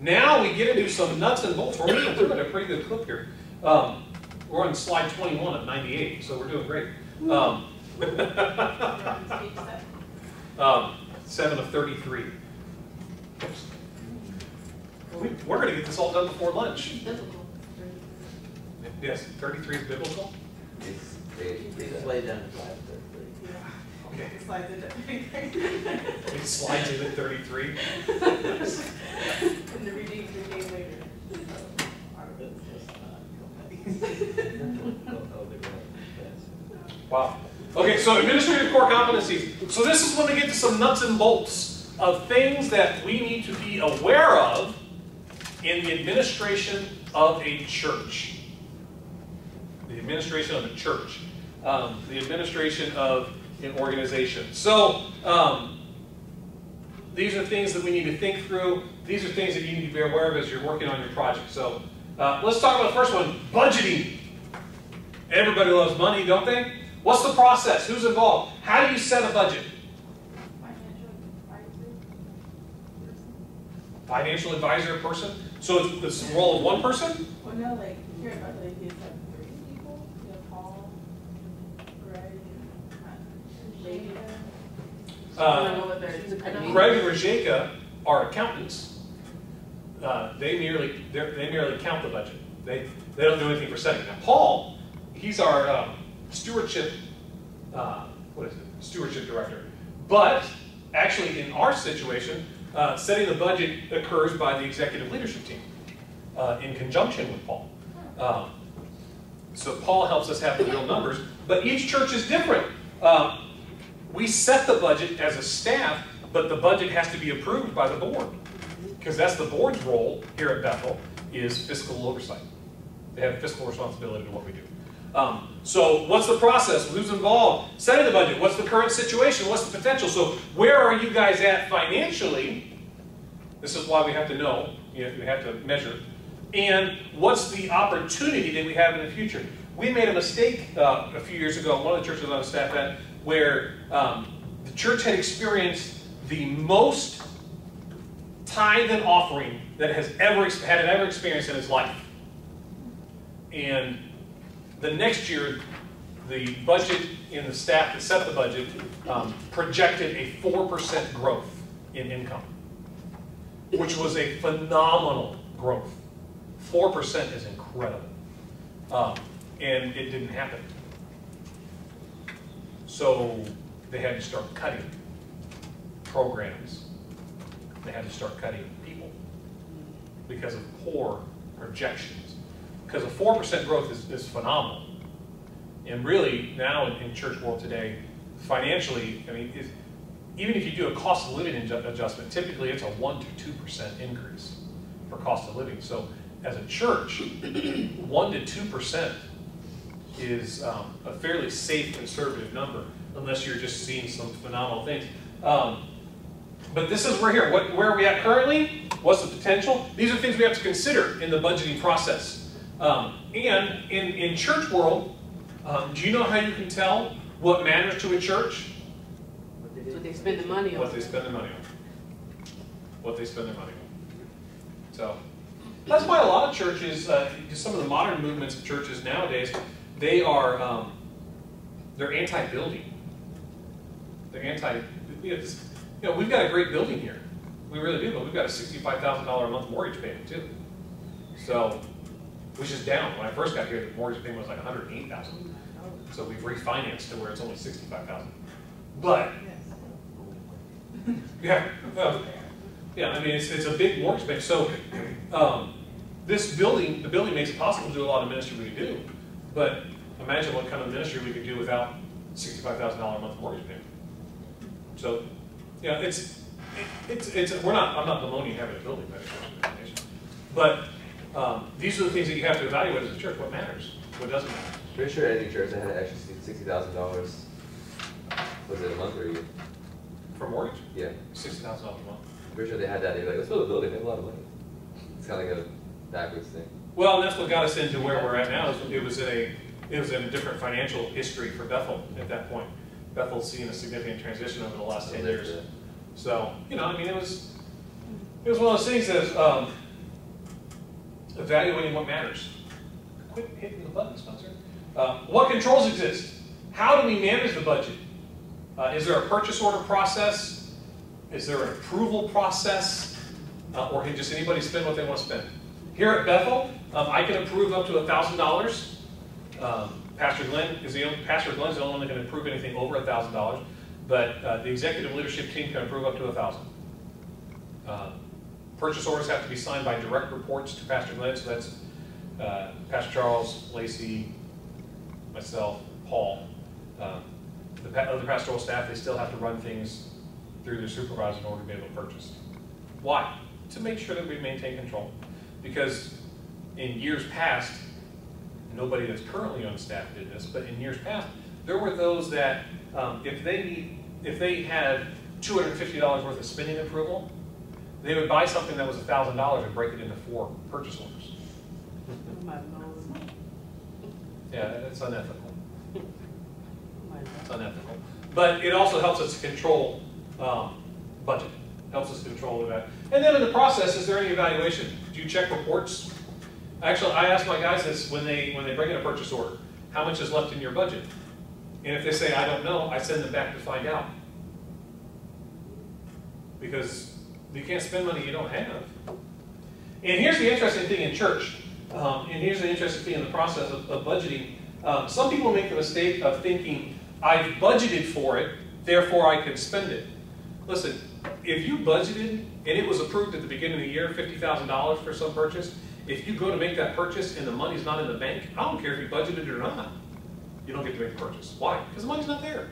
Now we get into some nuts and bolts. We're moving through at a pretty good clip here. We're on slide 21 of 98, so we're doing great. 7 of 33. We're going to get this all done before lunch. Yes, 33 is biblical? It's way down to 5. Okay. It slides into 33. It slides into 33. And the redeemed came later. Wow. Okay, so administrative core competencies. So this is when we get to some nuts and bolts of things that we need to be aware of in the administration of a church. The administration of a church. The administration of an organization. So these are things that we need to think through. These are things that you need to be aware of as you're working on your project. So let's talk about the first one, budgeting. Everybody loves money, don't they? What's the process? Who's involved? How do you set a budget? Financial advisor person? So it's the role of one person? Well, no, like here at Bethel, they have 3 people. You have Paul, Greg, and Jada. Greg and Rajeka are accountants. They merely count the budget. They don't do anything for setting. Now Paul, he's our stewardship stewardship director. But actually, in our situation, setting the budget occurs by the executive leadership team in conjunction with Paul. So Paul helps us have the real numbers, but each church is different. We set the budget as a staff, but the budget has to be approved by the board, because that's the board's role here at Bethel, is fiscal oversight. They have fiscal responsibility to what we do. So what's the process? Who's involved? Setting the budget. What's the current situation? What's the potential? So where are you guys at financially? This is why we have to know. We have to measure. And what's the opportunity that we have in the future? We made a mistake a few years ago, one of the churches on the staff at, where the church had experienced the most tithe and offering that it has ever experienced in its life. And the next year, the budget in the staff that set the budget projected a 4% growth in income, which was a phenomenal growth. 4% is incredible. And it didn't happen. So they had to start cutting programs. They had to start cutting people because of poor projections. Because a 4% growth is phenomenal. And really, now in church world today, financially, I mean, even if you do a cost of living adjustment, typically it's a 1 to 2% increase for cost of living. So as a church, 1 to 2% is a fairly safe, conservative number, unless you're just seeing some phenomenal things. But this is where here. Where are we at currently? What's the potential? These are things we have to consider in the budgeting process. And in church world, do you know how you can tell what matters to a church? What they spend the money on. What they spend their money on. What they spend their money on. So that's why a lot of churches, some of the modern movements of churches nowadays, they are they're anti-building. They're anti. We've got a great building here. We really do, but we've got a $65,000 a month mortgage payment too. So, which is down. When I first got here, the mortgage payment was like $108,000. So we've refinanced to where it's only $65,000. But yeah, well, yeah. I mean, it's a big mortgage payment. So this building, the building makes it possible to do a lot of ministry we do. But imagine what kind of ministry we could do without $65,000 a month mortgage payment. So, yeah, I'm not bemoaning having a building, but these are the things that you have to evaluate as a church. What matters? What doesn't matter? Pretty sure any church that had an extra $60,000, was it a month or a year? For mortgage? Yeah. $60,000 a month. Pretty sure they had that. They were like, let's build a building. They have a lot of money. It's kind of like a backwards thing. Well, and that's what got us into where we're at now. It was in a different financial history for Bethel at that point. Bethel's seen a significant transition over the last 10 years. So, I mean, it was one of those things that Evaluating what matters. Quit hitting the button, Spencer. What controls exist? How do we manage the budget? Is there a purchase order process? Is there an approval process? Or can just anybody spend what they want to spend? Here at Bethel, I can approve up to $1,000. Pastor Glenn's the only one that can approve anything over $1,000. But the executive leadership team can approve up to $1,000. Purchase orders have to be signed by direct reports to Pastor Glenn, so that's Pastor Charles, Lacey, myself, Paul. The other pastoral staff, they still have to run things through their supervisor in order to be able to purchase. Why? To make sure that we maintain control. Because in years past, nobody that's currently on staff did this, but in years past, there were those that if they had $250 worth of spending approval, they would buy something that was $1,000 and break it into 4 purchase orders. Yeah, it's unethical. It's unethical. But it also helps us to control budget. Helps us control that. And then in the process, is there any evaluation? Do you check reports? Actually, I ask my guys this when they bring in a purchase order. How much is left in your budget? And if they say, I don't know, I send them back to find out. Because you can't spend money you don't have. And here's the interesting thing in church. And here's the interesting thing in the process of budgeting. Some people make the mistake of thinking, I've budgeted for it, therefore I can spend it. Listen, if you budgeted and it was approved at the beginning of the year, $50,000 for some purchase, if you go to make that purchase and the money's not in the bank, I don't care if you budgeted it or not. You don't get to make the purchase. Why? Because the money's not there.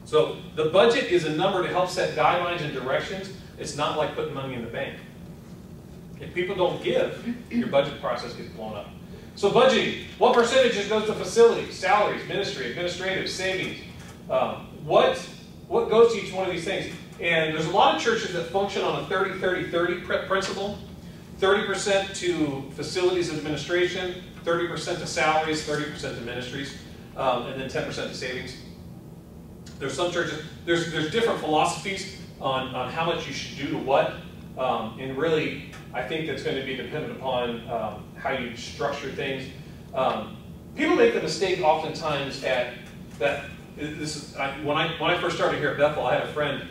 So the budget is a number to help set guidelines and directions. It's not like putting money in the bank. If people don't give, your budget process gets blown up. So budgeting, what percentages goes to facilities, salaries, ministry, administrative, savings? What goes to each one of these things? And there's a lot of churches that function on a 30-30-30 principle. 30% to facilities and administration, 30% to salaries, 30% to ministries, and then 10% to savings. There's some churches, there's different philosophies on how much you should do to what. And really, I think that's going to be dependent upon how you structure things. People make the mistake oftentimes at that. When I first started here at Bethel, I had a friend.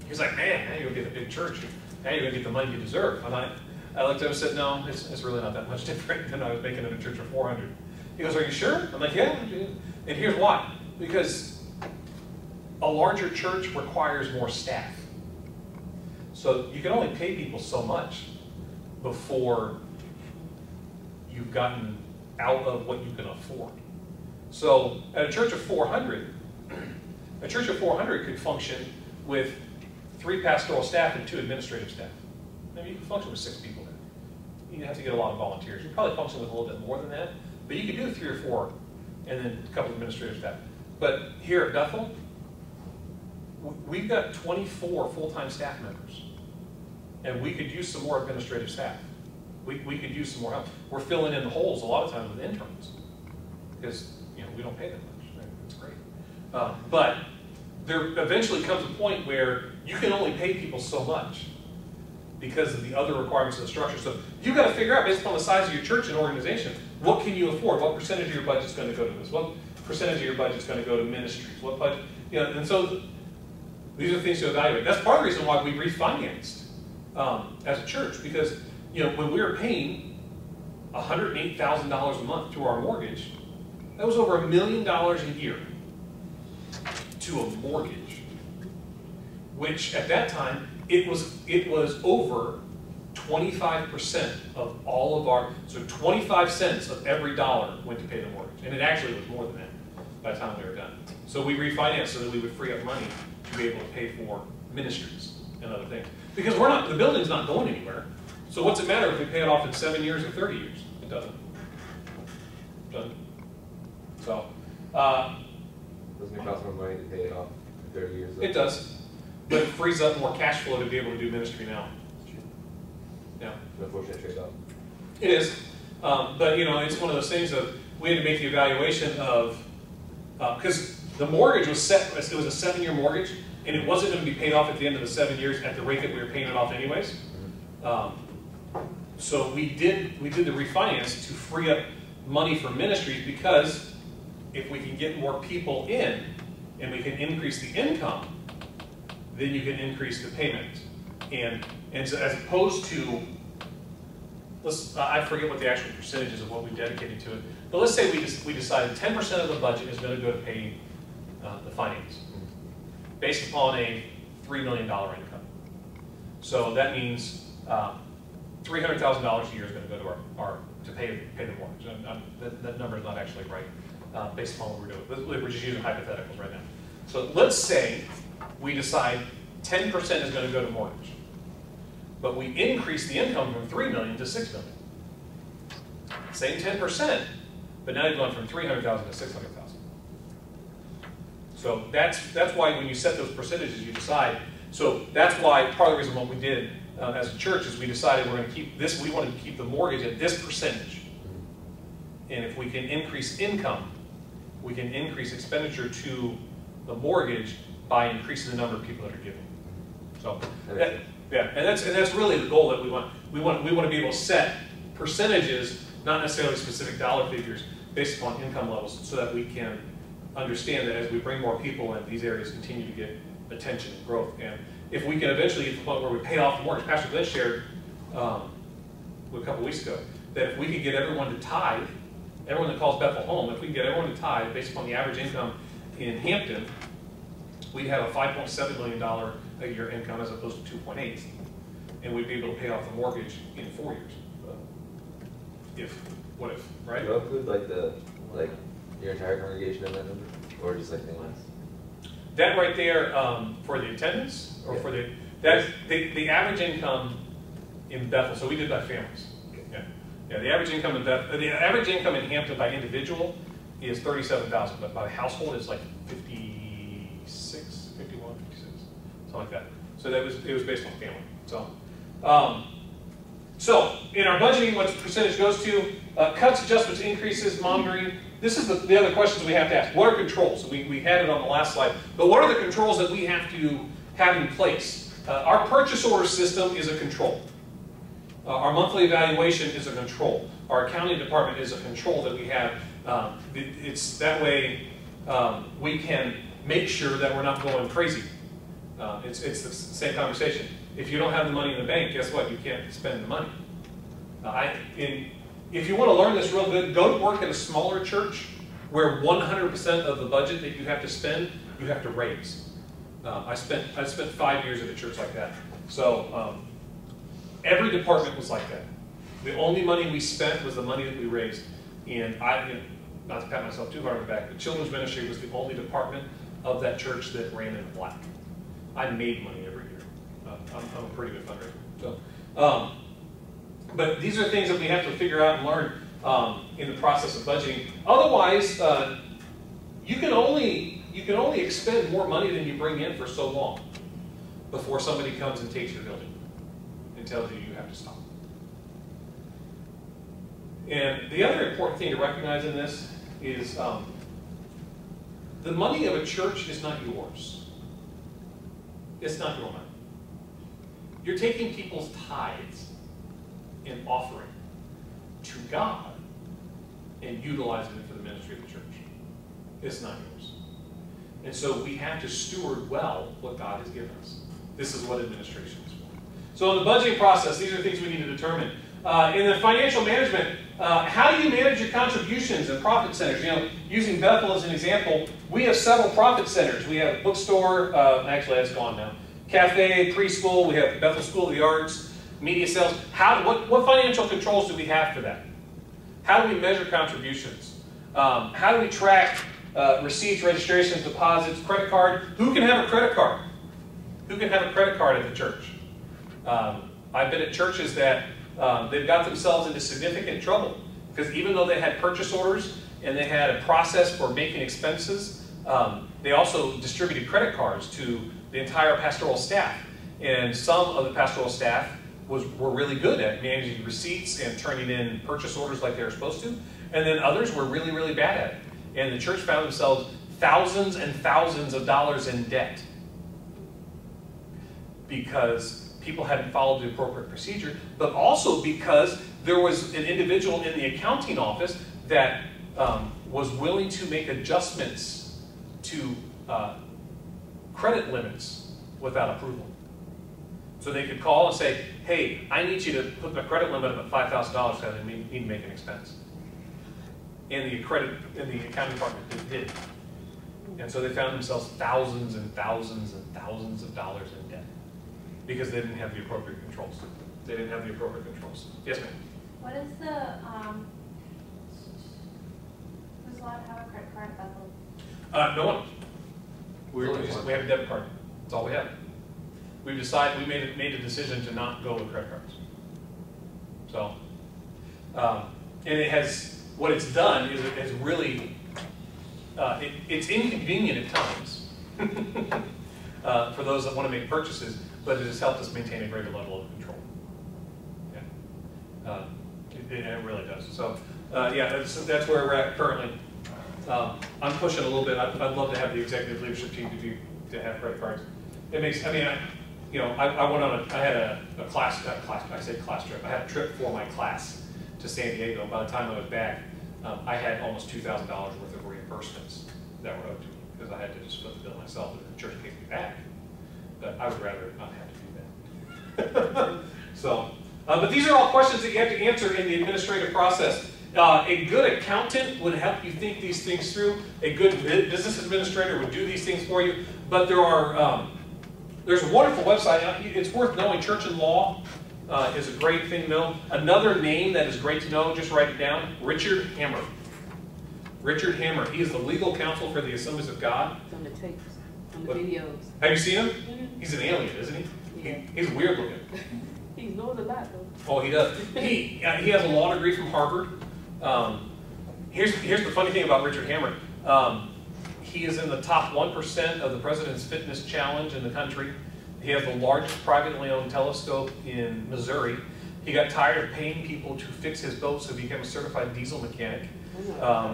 He was like, "Man, now you're gonna get a big church. Now you're gonna get the money you deserve." And I looked at him and said, "No, it's really not that much different than I was making in a church of 400." He goes, "Are you sure?" I'm like, "Yeah." And here's why: because a larger church requires more staff. So you can only pay people so much before you've gotten out of what you can afford. So at a church of 400, a church of 400 could function with 3 pastoral staff and 2 administrative staff. Maybe you could function with 6 people there. You have to get a lot of volunteers. You probably function with a little bit more than that, but you could do 3 or 4 and then a couple of administrative staff. But here at Bethel, we've got 24 full-time staff members. And we could use some more administrative staff. We could use some more help. We're filling in the holes a lot of times with interns because we don't pay that much. It's great. But there eventually comes a point where you can only pay people so much because of the other requirements of the structure. So you've got to figure out, based upon the size of your church and organization, what can you afford? What percentage of your budget is going to go to this? What percentage of your budget is going to go to ministries? What budget? And so these are things to evaluate. That's part of the reason why we refinanced as a church, because when we were paying $108,000 a month to our mortgage, that was over $1 million a year to a mortgage, which at that time it was over 25% of all of our, so 25 cents of every dollar went to pay the mortgage, and it actually was more than that by the time we were done. So we refinanced so that we would free up money to be able to pay for ministries and other things. Because the building's not going anywhere. So what's it matter if we pay it off in 7 years or 30 years? It doesn't. So. Doesn't it cost more money to pay it off in 30 years? It does. But it frees up more cash flow to be able to do ministry now. Yeah. An unfortunate trade-off. It is. But it's one of those things of we had to make the evaluation of, because the mortgage was set, it was a 7-year mortgage, and it wasn't going to be paid off at the end of the 7 years at the rate that we were paying it off anyways. So we did the refinance to free up money for ministries, because if we can get more people in and we can increase the income, then you can increase the payment. And so as opposed to, I forget what the actual percentages of what we dedicated to it, but let's say we decided 10% of the budget is going to go to pay the finance, based upon a $3 million income. So that means $300,000 a year is going to go to to pay the mortgage. That number is not actually right, based upon what we're doing. We're just using hypotheticals right now. So let's say we decide 10% is going to go to mortgage, but we increase the income from $3 million to $6 million. Same 10%, but now you've gone from $300,000 to $600,000. So that's why when you set those percentages, you decide. So that's why part of the reason what we did as a church is we decided we're going to keep this. We wanted to keep the mortgage at this percentage, and if we can increase income, we can increase expenditure to the mortgage by increasing the number of people that are giving. So yeah, and that's really the goal that we want. We want to be able to set percentages, not necessarily specific dollar figures, based upon income levels, so that we can understand that as we bring more people in, these areas continue to get attention and growth. And if we can eventually get to the point where we pay off the mortgage, Pastor Glenn shared a couple weeks ago that if we could get everyone to tithe, everyone that calls Bethel home, if we can get everyone to tithe based upon the average income in Hampton, we'd have a $5.7 million a year income as opposed to 2.8, and we'd be able to pay off the mortgage in 4 years. What if, right? Do you include like your entire congregation in that number, or just like things? That right there for the attendance, or for the average income in Bethel. So we did by families. Okay. Yeah. The average income in the average income in Hampton by individual is $37,000, but by household it's like 56, 51, 56, something like that. So it was based on family. So in our budgeting, what percentage goes to? Cuts, adjustments, increases, monitoring. This is the other questions we have to ask. What are controls? We had it on the last slide. But what are the controls that we have to have in place? Our purchase order system is a control. Our monthly evaluation is a control. Our accounting department is a control that we have. It's that way we can make sure that we're not going crazy. It's the same conversation. If you don't have the money in the bank, guess what? You can't spend the money. If you want to learn this real good, go to work at a smaller church where 100% of the budget that you have to spend, you have to raise. I spent 5 years at a church like that. So every department was like that. The only money we spent was the money that we raised. And not to pat myself too hard on the back, but children's ministry was the only department of that church that ran in the black. I made money every year. I'm a pretty good fundraiser. So, but these are things that we have to figure out and learn in the process of budgeting. Otherwise, you can only expend more money than you bring in for so long before somebody comes and takes your building and tells you you have to stop. And the other important thing to recognize in this is the money of a church is not yours. It's not your money. You're taking people's tithes and offering to God and utilizing it for the ministry of the church. It's not yours. And so we have to steward well what God has given us. This is what administration is for. So in the budgeting process, these are things we need to determine. In the financial management, how do you manage your contributions and profit centers? Using Bethel as an example, we have several profit centers. We have a bookstore, actually that's gone now, cafe, preschool, we have Bethel School of the Arts, media sales. What financial controls do we have for that? How do we measure contributions? How do we track receipts, registrations, deposits, credit card? Who can have a credit card? Who can have a credit card at the church? I've been at churches that they've got themselves into significant trouble because even though they had purchase orders and they had a process for making expenses, they also distributed credit cards to the entire pastoral staff. And some of the pastoral staff were really good at managing receipts and turning in purchase orders like they were supposed to. And then others were really, really bad at it. And the church found themselves thousands and thousands of dollars in debt because people hadn't followed the appropriate procedure, but also because there was an individual in the accounting office that was willing to make adjustments to credit limits without approval. So they could call and say, hey, I need you to put the credit limit up at $5,000 because I need to make an expense. And the accounting department did. And so they found themselves thousands and thousands and thousands of dollars in debt because they didn't have the appropriate controls. They didn't have the appropriate controls. Yes, ma'am? What is the, who's allowed to have a credit card at Bethel? No one. We have a debit card. That's all we have. We've decided, we made a decision to not go with credit cards. So, and it has, what it's done is it has really, it's inconvenient at times for those that want to make purchases, but it has helped us maintain a greater level of control. Yeah. It really does. So, yeah, that's where we're at currently. I'm pushing a little bit. I'd love to have the executive leadership team to have credit cards. It makes, I mean, I went on I had a class trip. I had a trip for my class to San Diego. By the time I was back, I had almost $2,000 worth of reimbursements that were owed to me because I had to just foot the bill myself and the church paid me back. But I would rather not have to do that. So, but these are all questions that you have to answer in the administrative process. A good accountant would help you think these things through. A good business administrator would do these things for you. But there are, there's a wonderful website. It's worth knowing. Church and Law is a great thing to know. Another name that is great to know, just write it down, Richard Hammer. Richard Hammer. He is the legal counsel for the Assemblies of God. It's on the tapes, on the videos. Have you seen him? Mm-hmm. He's an alien, isn't he? Yeah. He's weird looking. He knows a lot, though. Oh, he does. He has a law degree from Harvard. Here's the funny thing about Richard Hammer. He is in the top 1% of the President's Fitness Challenge in the country. He has the largest privately owned telescope in Missouri. He got tired of paying people to fix his boat, so he became a certified diesel mechanic.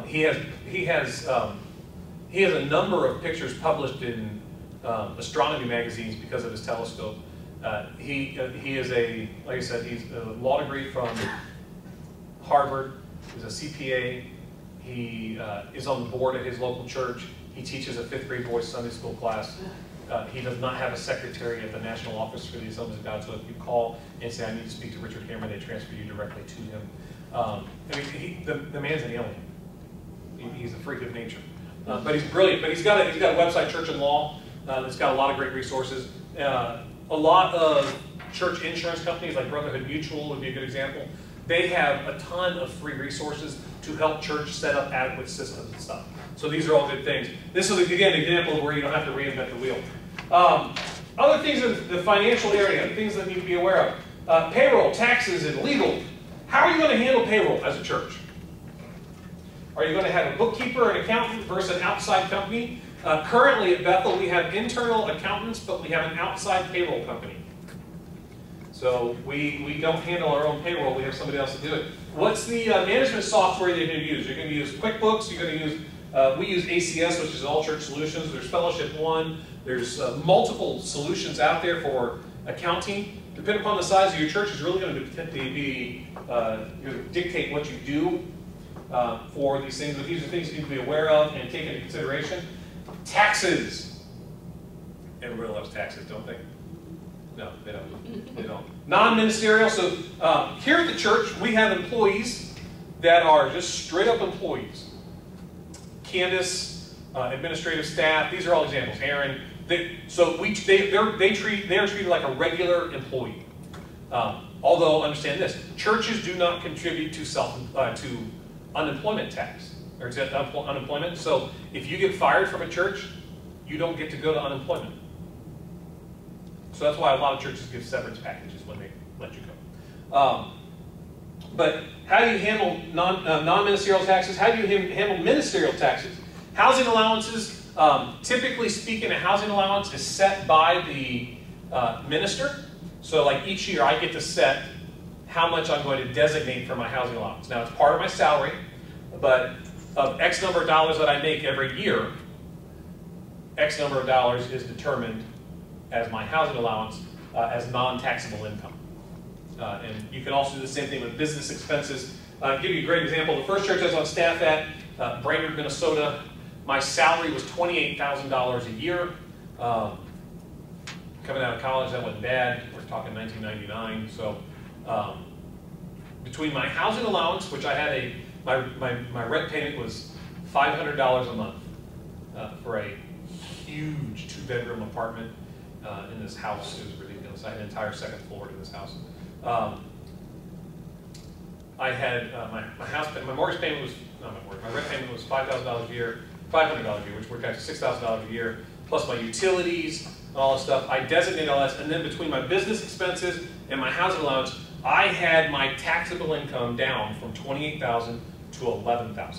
He has a number of pictures published in astronomy magazines because of his telescope. He is like I said, he's a law degree from Harvard. He's a CPA. He is on the board at his local church. He teaches a 5th grade boys Sunday school class. He does not have a secretary at the National Office for the Assemblies of God, so if you call and say, I need to speak to Richard Hammer, they transfer you directly to him. I mean, the man's an alien. He's a freak of nature. But he's brilliant. But he's got a website, Church and Law. It's got a lot of great resources. A lot of church insurance companies, like Brotherhood Mutual would be a good example. They have a ton of free resources to help church set up adequate systems and stuff. So these are all good things. This is, again, an example of where you don't have to reinvent the wheel. Other things in the financial area, things that need to be aware of. Payroll, taxes, and legal. How are you going to handle payroll as a church? Are you going to have a bookkeeper, an accountant, versus an outside company? Currently at Bethel, we have internal accountants, but we have an outside payroll company. So we don't handle our own payroll. We have somebody else to do it. What's the management software you're going to use? You're going to use QuickBooks. You're going to use, we use ACS, which is All Church Solutions. There's Fellowship One. There's multiple solutions out there for accounting. Depending upon the size of your church, is really going to dictate what you do for these things. But these are things you need to be aware of and take into consideration. Taxes. Everybody loves taxes, don't they? No, they don't. They don't. Non-ministerial. So here at the church, we have employees that are just straight up employees. Candace, administrative staff. These are all examples. Aaron. They are treated like a regular employee. Although, understand this: churches do not contribute to unemployment tax or to unemployment. So if you get fired from a church, you don't get to go to unemployment. So that's why a lot of churches give severance packages when they let you go. But how do you handle non-ministerial taxes? How do you handle ministerial taxes? Housing allowances, typically speaking, a housing allowance is set by the minister. So like each year I get to set how much I'm going to designate for my housing allowance. Now it's part of my salary, but of X number of dollars that I make every year, X number of dollars is determined as my housing allowance. as non-taxable income. And you can also do the same thing with business expenses. I'll give you a great example. The first church I was on staff at, Brainerd, Minnesota, my salary was $28,000 a year. Coming out of college, that wasn't bad. We're talking 1999. So between my housing allowance, which I had my rent payment was $500 a month for a huge 2-bedroom apartment in this house. It was ridiculous. I had an entire second floor to this house. I had my house payment, my mortgage payment was, not my mortgage, my rent payment was $5,000 a year, $500 a year, which worked out to $6,000 a year, plus my utilities, and all that stuff. I designated all that, and then between my business expenses and my housing allowance, I had my taxable income down from $28,000 to $11,000.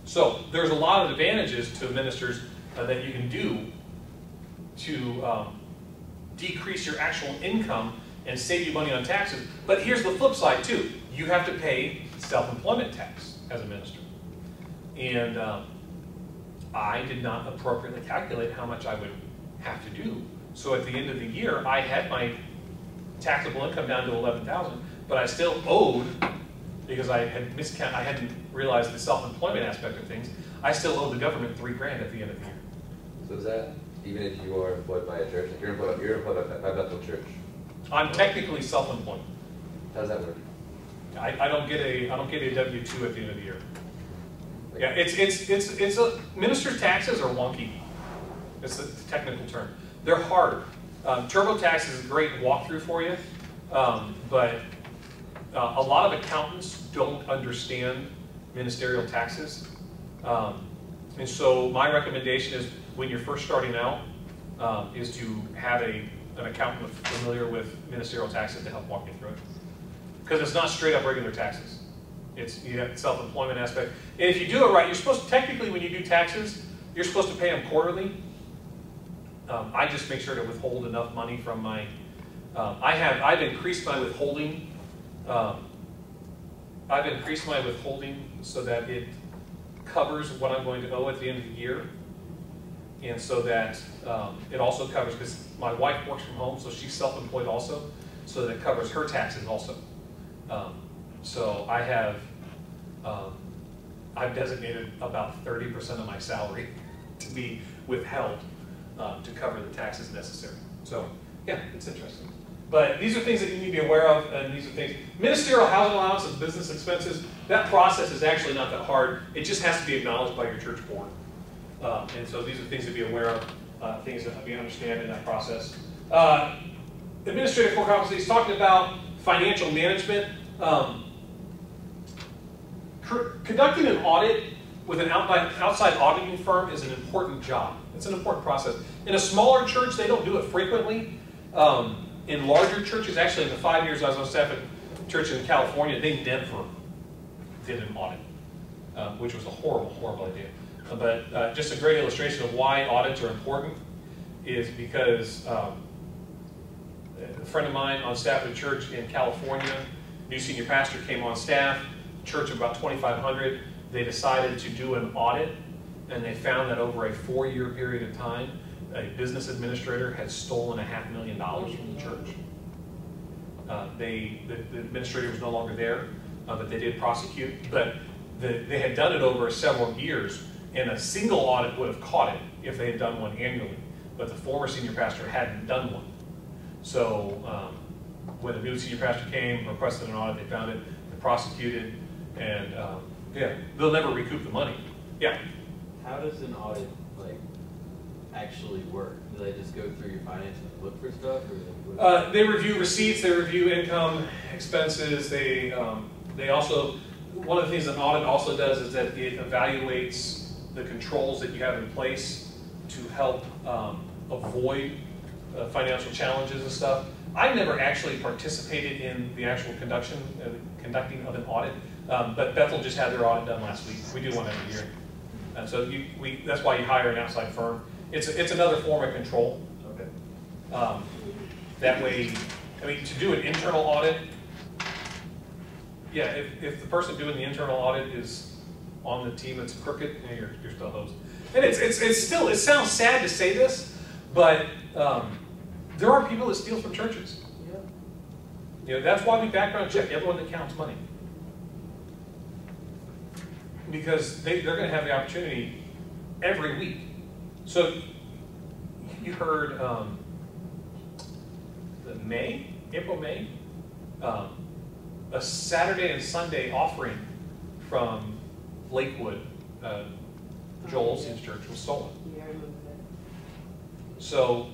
So there's a lot of advantages to ministers that you can do to decrease your actual income and save you money on taxes. But here's the flip side too. You have to pay self-employment tax as a minister. And I did not appropriately calculate how much I would have to do. So at the end of the year, I had my taxable income down to $11,000, but I still owed, because I hadn't realized the self-employment aspect of things, I still owed the government $3,000 at the end of the year. So is that even if you are employed by a church? Like you're employed by Bethel Church. I'm technically self-employed. How does that work? I don't get a W-2 at the end of the year. Yeah, it's a minister's taxes are wonky. It's the technical term. They're hard. TurboTax is a great walkthrough for you, but a lot of accountants don't understand ministerial taxes, and so my recommendation is when you're first starting out is to have an accountant familiar with ministerial taxes to help walk you through it, because it's not straight up regular taxes. You have the self-employment aspect, and if you do it right, you're supposed to, technically when you do taxes, you're supposed to pay them quarterly. I just make sure to withhold enough money from my. I've increased my withholding. I've increased my withholding so that it covers what I'm going to owe at the end of the year, and so that it also covers, because my wife works from home, so she's self-employed also, so that it covers her taxes also. So I have, I've designated about 30% of my salary to be withheld to cover the taxes necessary. So yeah, it's interesting. But these are things that you need to be aware of, and these are things. Ministerial housing allowance and business expenses, that process is actually not that hard. It just has to be acknowledged by your church board. And so these are things to be aware of, things that we understand in that process. Administrative core competencies, talking about financial management. Conducting an audit with an outside auditing firm is an important job. It's an important process. In a smaller church, they don't do it frequently. In larger churches, actually in the 5 years I was on staff at a church in California, they never did an audit, which was a horrible, horrible idea. But just a great illustration of why audits are important is because a friend of mine on staff at a church in California, new senior pastor came on staff, church of about 2,500. They decided to do an audit, and they found that over a 4-year period of time, a business administrator had stolen $500,000 from the church. The administrator was no longer there, but they did prosecute. But they had done it over several years, and a single audit would have caught it if they had done one annually. But the former senior pastor hadn't done one. So when the new senior pastor came, requested an audit, they found it, they prosecuted, and yeah, they'll never recoup the money. Yeah? How does an audit actually work? Do they just go through your finances and look for stuff? Or they review receipts, they review income, expenses, they also, one of the things an audit also does is that it evaluates the controls that you have in place to help avoid financial challenges and stuff. I never actually participated in the actual conducting of an audit, but Bethel just had their audit done last week. We do one every year. And so that's why you hire an outside firm. It's another form of control. Okay. That way, I mean, to do an internal audit, yeah, if the person doing the internal audit is on the team that's crooked, you're still hosed. And it sounds sad to say this, but There are people that steal from churches. Yeah. You know, that's why we background check everyone that counts money. Because they're going to have the opportunity every week. So you heard April, May, a Saturday and Sunday offering from Lakewood, Joel's, his church, was stolen. Yeah, I remember that. So,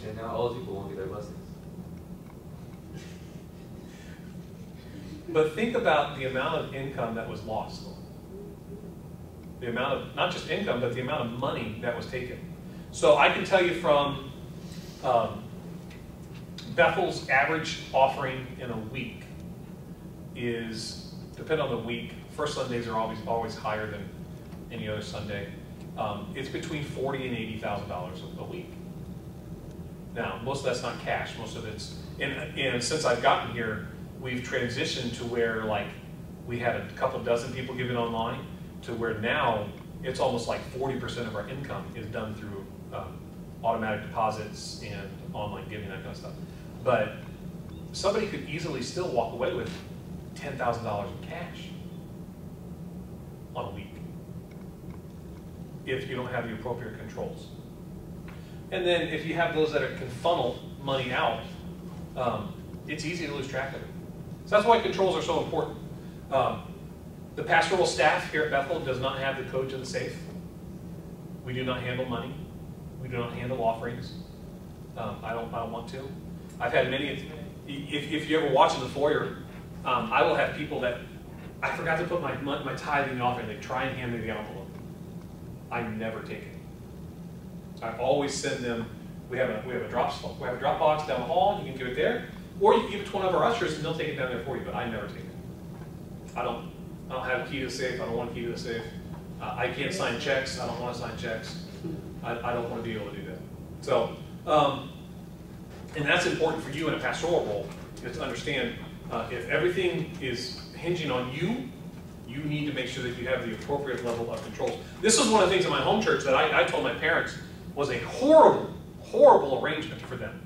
And now all those people won't get their blessings. but think about the amount of income that was lost. The amount of, not just income, but the amount of money that was taken. So I can tell you from Bethel's average offering in a week is, depending on the week, first Sundays are always higher than any other Sunday. It's between $40,000 and $80,000 a week. Now, most of that's not cash. Most of it's, and since I've gotten here, we've transitioned to where like we had a couple dozen people giving online, to where now it's almost like 40% of our income is done through automatic deposits and online giving, that kind of stuff. But somebody could easily still walk away with $10,000 in cash on a week if you don't have the appropriate controls. And then if you have those that can funnel money out, it's easy to lose track of it. So that's why controls are so important. The pastoral staff here at Bethel does not have the code to the safe. We do not handle money. We do not handle offerings. I don't want to. I've had many, if you ever watch in the foyer, I will have people that, I forgot to put my tithe in the offering. They try and hand me the envelope. I never take it. I always send them, we have a drop box down the hall, you can give it there, or you can give it to one of our ushers and they'll take it down there for you, but I never take it. I don't have a key to the safe, I don't want a key to the safe. I can't sign checks, I don't want to sign checks. I don't want to be able to do that. So, and that's important for you in a pastoral role, is to understand if everything is hinging on you, you need to make sure that you have the appropriate level of controls. This is one of the things in my home church that I told my parents was a horrible, horrible arrangement for them.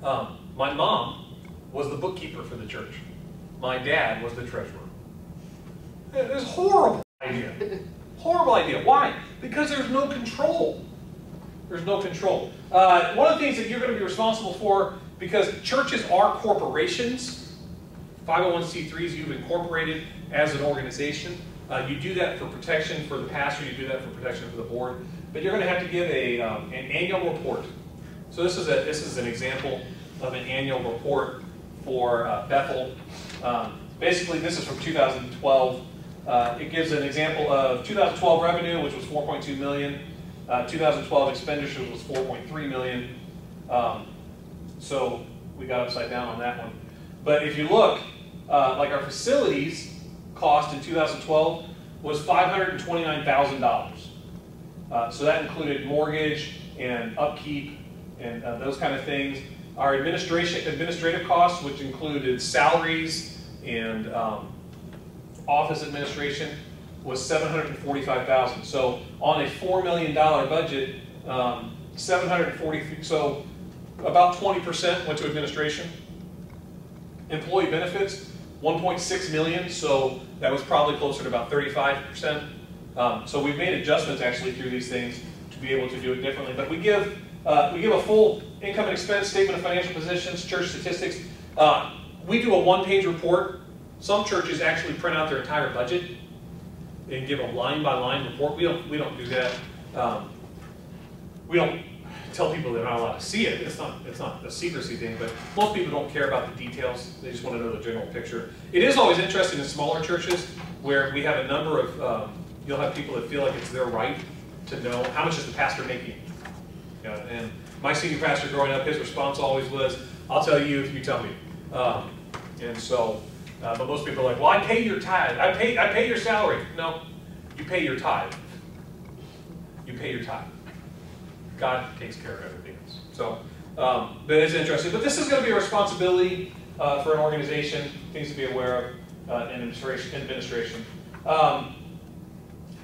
My mom was the bookkeeper for the church. My dad was the treasurer. It was a horrible idea. Horrible idea. Why? Because there's no control. There's no control. One of the things that you're going to be responsible for, because churches are corporations, 501c3s, you've incorporated as an organization. You do that for protection for the pastor, you do that for protection for the board, but you're going to have to give an annual report. So this is an example of an annual report for Bethel. Basically, this is from 2012. It gives an example of 2012 revenue, which was $4.2 million. 2012 expenditures was $4.3 million. So we got upside down on that one. But if you look, like our facilities cost in 2012 was $529,000. So that included mortgage and upkeep and those kind of things. Our administrative costs, which included salaries and office administration, was $745,000. So on a $4 million budget, so about 20% went to administration. Employee benefits, 1.6 million, so that was probably closer to about 35%. So we've made adjustments actually through these things to be able to do it differently. But we give a full income and expense statement of financial positions, church statistics. We do a one-page report. Some churches actually print out their entire budget and give a line-by-line report. We don't do that. We don't tell people they're not allowed to see it. It's not a secrecy thing, but most people don't care about the details. They just want to know the general picture. It is always interesting in smaller churches where we have a number of, you'll have people that feel like it's their right to know how much is the pastor making. And my senior pastor growing up, his response always was, I'll tell you if you tell me. And so, but most people are like, well, I pay your tithe. I pay your salary. No, you pay your tithe. You pay your tithe. God takes care of everything else. So, but it's interesting. But this is going to be a responsibility for an organization, things to be aware of, and administration.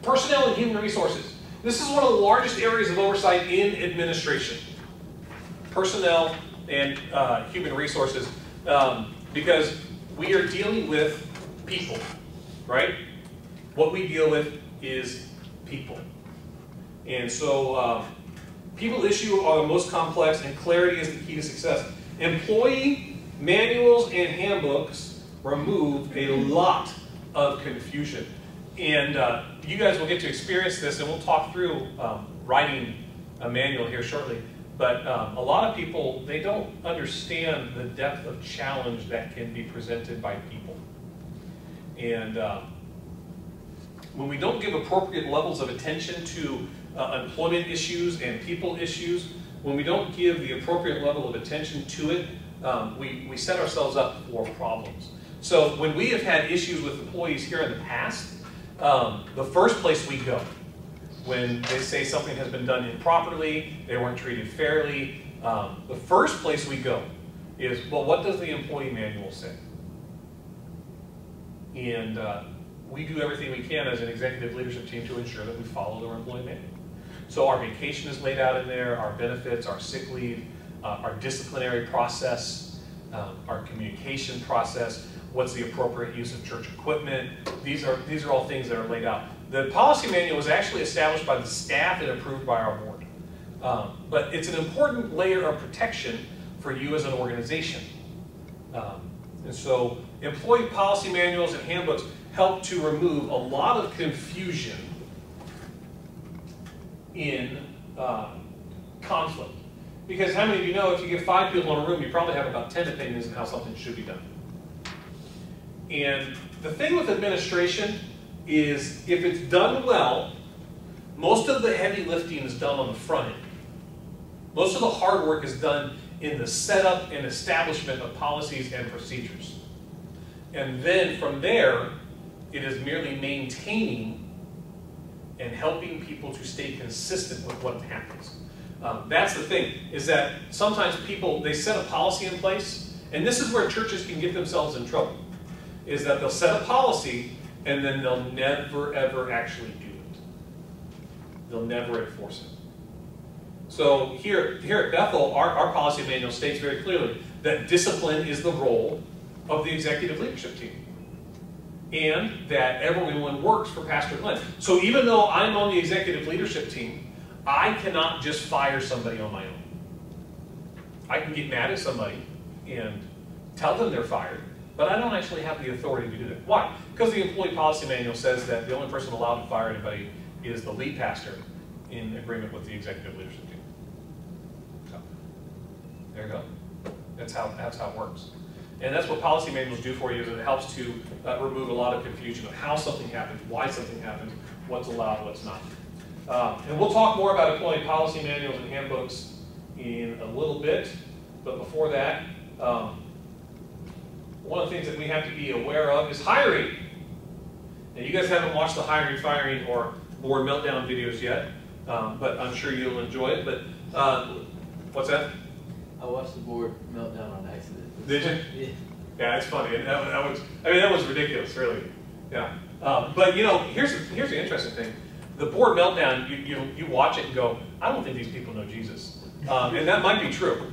Personnel and human resources. This is one of the largest areas of oversight in administration. Personnel and human resources, because we are dealing with people, right? What we deal with is people. And so people issue are the most complex, and clarity is the key to success. Employee manuals and handbooks remove a lot of confusion. And you guys will get to experience this, and we'll talk through writing a manual here shortly. But a lot of people, they don't understand the depth of challenge that can be presented by people. And when we don't give appropriate levels of attention to employment issues and people issues, when we don't give the appropriate level of attention to it, we set ourselves up for problems. So when we have had issues with employees here in the past, the first place we go, when they say something has been done improperly, they weren't treated fairly, the first place we go is, well, what does the employee manual say? And we do everything we can as an executive leadership team to ensure that we follow our employee manual. So our vacation is laid out in there, our benefits, our sick leave, our disciplinary process, our communication process, what's the appropriate use of church equipment. These are all things that are laid out. The policy manual was actually established by the staff and approved by our board. But it's an important layer of protection for you as an organization. And so employee policy manuals and handbooks help to remove a lot of confusion in conflict. Because how many of you know if you get 5 people in a room, you probably have about 10 opinions on how something should be done. And the thing with administration is if it's done well, most of the heavy lifting is done on the front end. Most of the hard work is done in the setup and establishment of policies and procedures. And then from there, it is merely maintaining and helping people to stay consistent with what happens. That's the thing, is that sometimes people, they set a policy in place, and this is where churches can get themselves in trouble, is that they'll set a policy and then they'll never ever actually do it. They'll never enforce it. So here at Bethel, our policy manual states very clearly that discipline is the role of the executive leadership team, and that everyone works for Pastor Glenn. So even though I'm on the executive leadership team, I cannot just fire somebody on my own. I can get mad at somebody and tell them they're fired, but I don't actually have the authority to do that. Why? Because the employee policy manual says that the only person allowed to fire anybody is the lead pastor in agreement with the executive leadership team. So, there you go. That's how it works. And that's what policy manuals do for you, is it helps to remove a lot of confusion of how something happens, why something happens, what's allowed, what's not. And we'll talk more about employee policy manuals and handbooks in a little bit, but before that, one of the things that we have to be aware of is hiring. Now, you guys haven't watched the hiring, firing, or board meltdown videos yet, but I'm sure you'll enjoy it. But what's that? I watched the board meltdown on accident. Did you? Yeah. Yeah, it's funny. And that was ridiculous, really. Yeah. But you know, here's the interesting thing. The board meltdown, you watch it and go, I don't think these people know Jesus, and that might be true.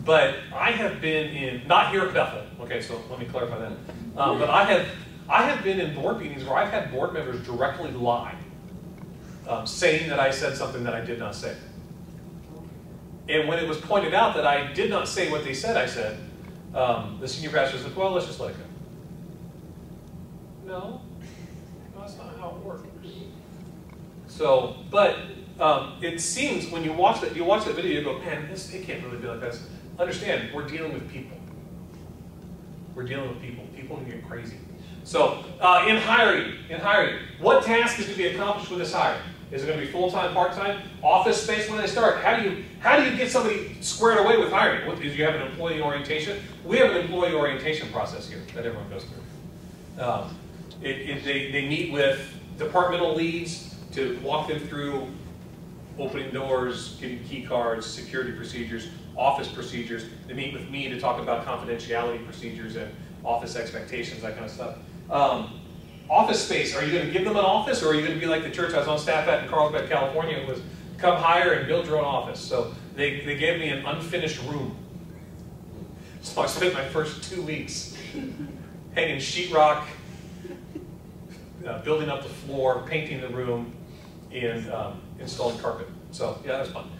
But I have been in, not here at Bethel. Okay, so let me clarify that. But I have been in board meetings where I've had board members directly lie, saying that I said something that I did not say. And when it was pointed out that I did not say what they said I said, the senior pastor said, well, let's just let it go. No, that's not how it works. So, but it seems when you watch that video, you go, man, it can't really be like this. Understand, we're dealing with people. We're dealing with people. People can get crazy. So, in hiring, what task is to be accomplished with this hire? Is it going to be full-time, part-time? Office space when they start? How do you get somebody squared away with hiring? Do you have an employee orientation? We have an employee orientation process here that everyone goes through. They meet with departmental leads to walk them through opening doors, getting key cards, security procedures, office procedures. They meet with me to talk about confidentiality procedures and office expectations, that kind of stuff. Office space, are you going to give them an office, or are you going to be like the church I was on staff at in Carlsbad, California? It was come hire and build your own office. So They gave me an unfinished room. So I spent my first 2 weeks hanging sheetrock, building up the floor, painting the room, and installing carpet. So yeah, that was fun.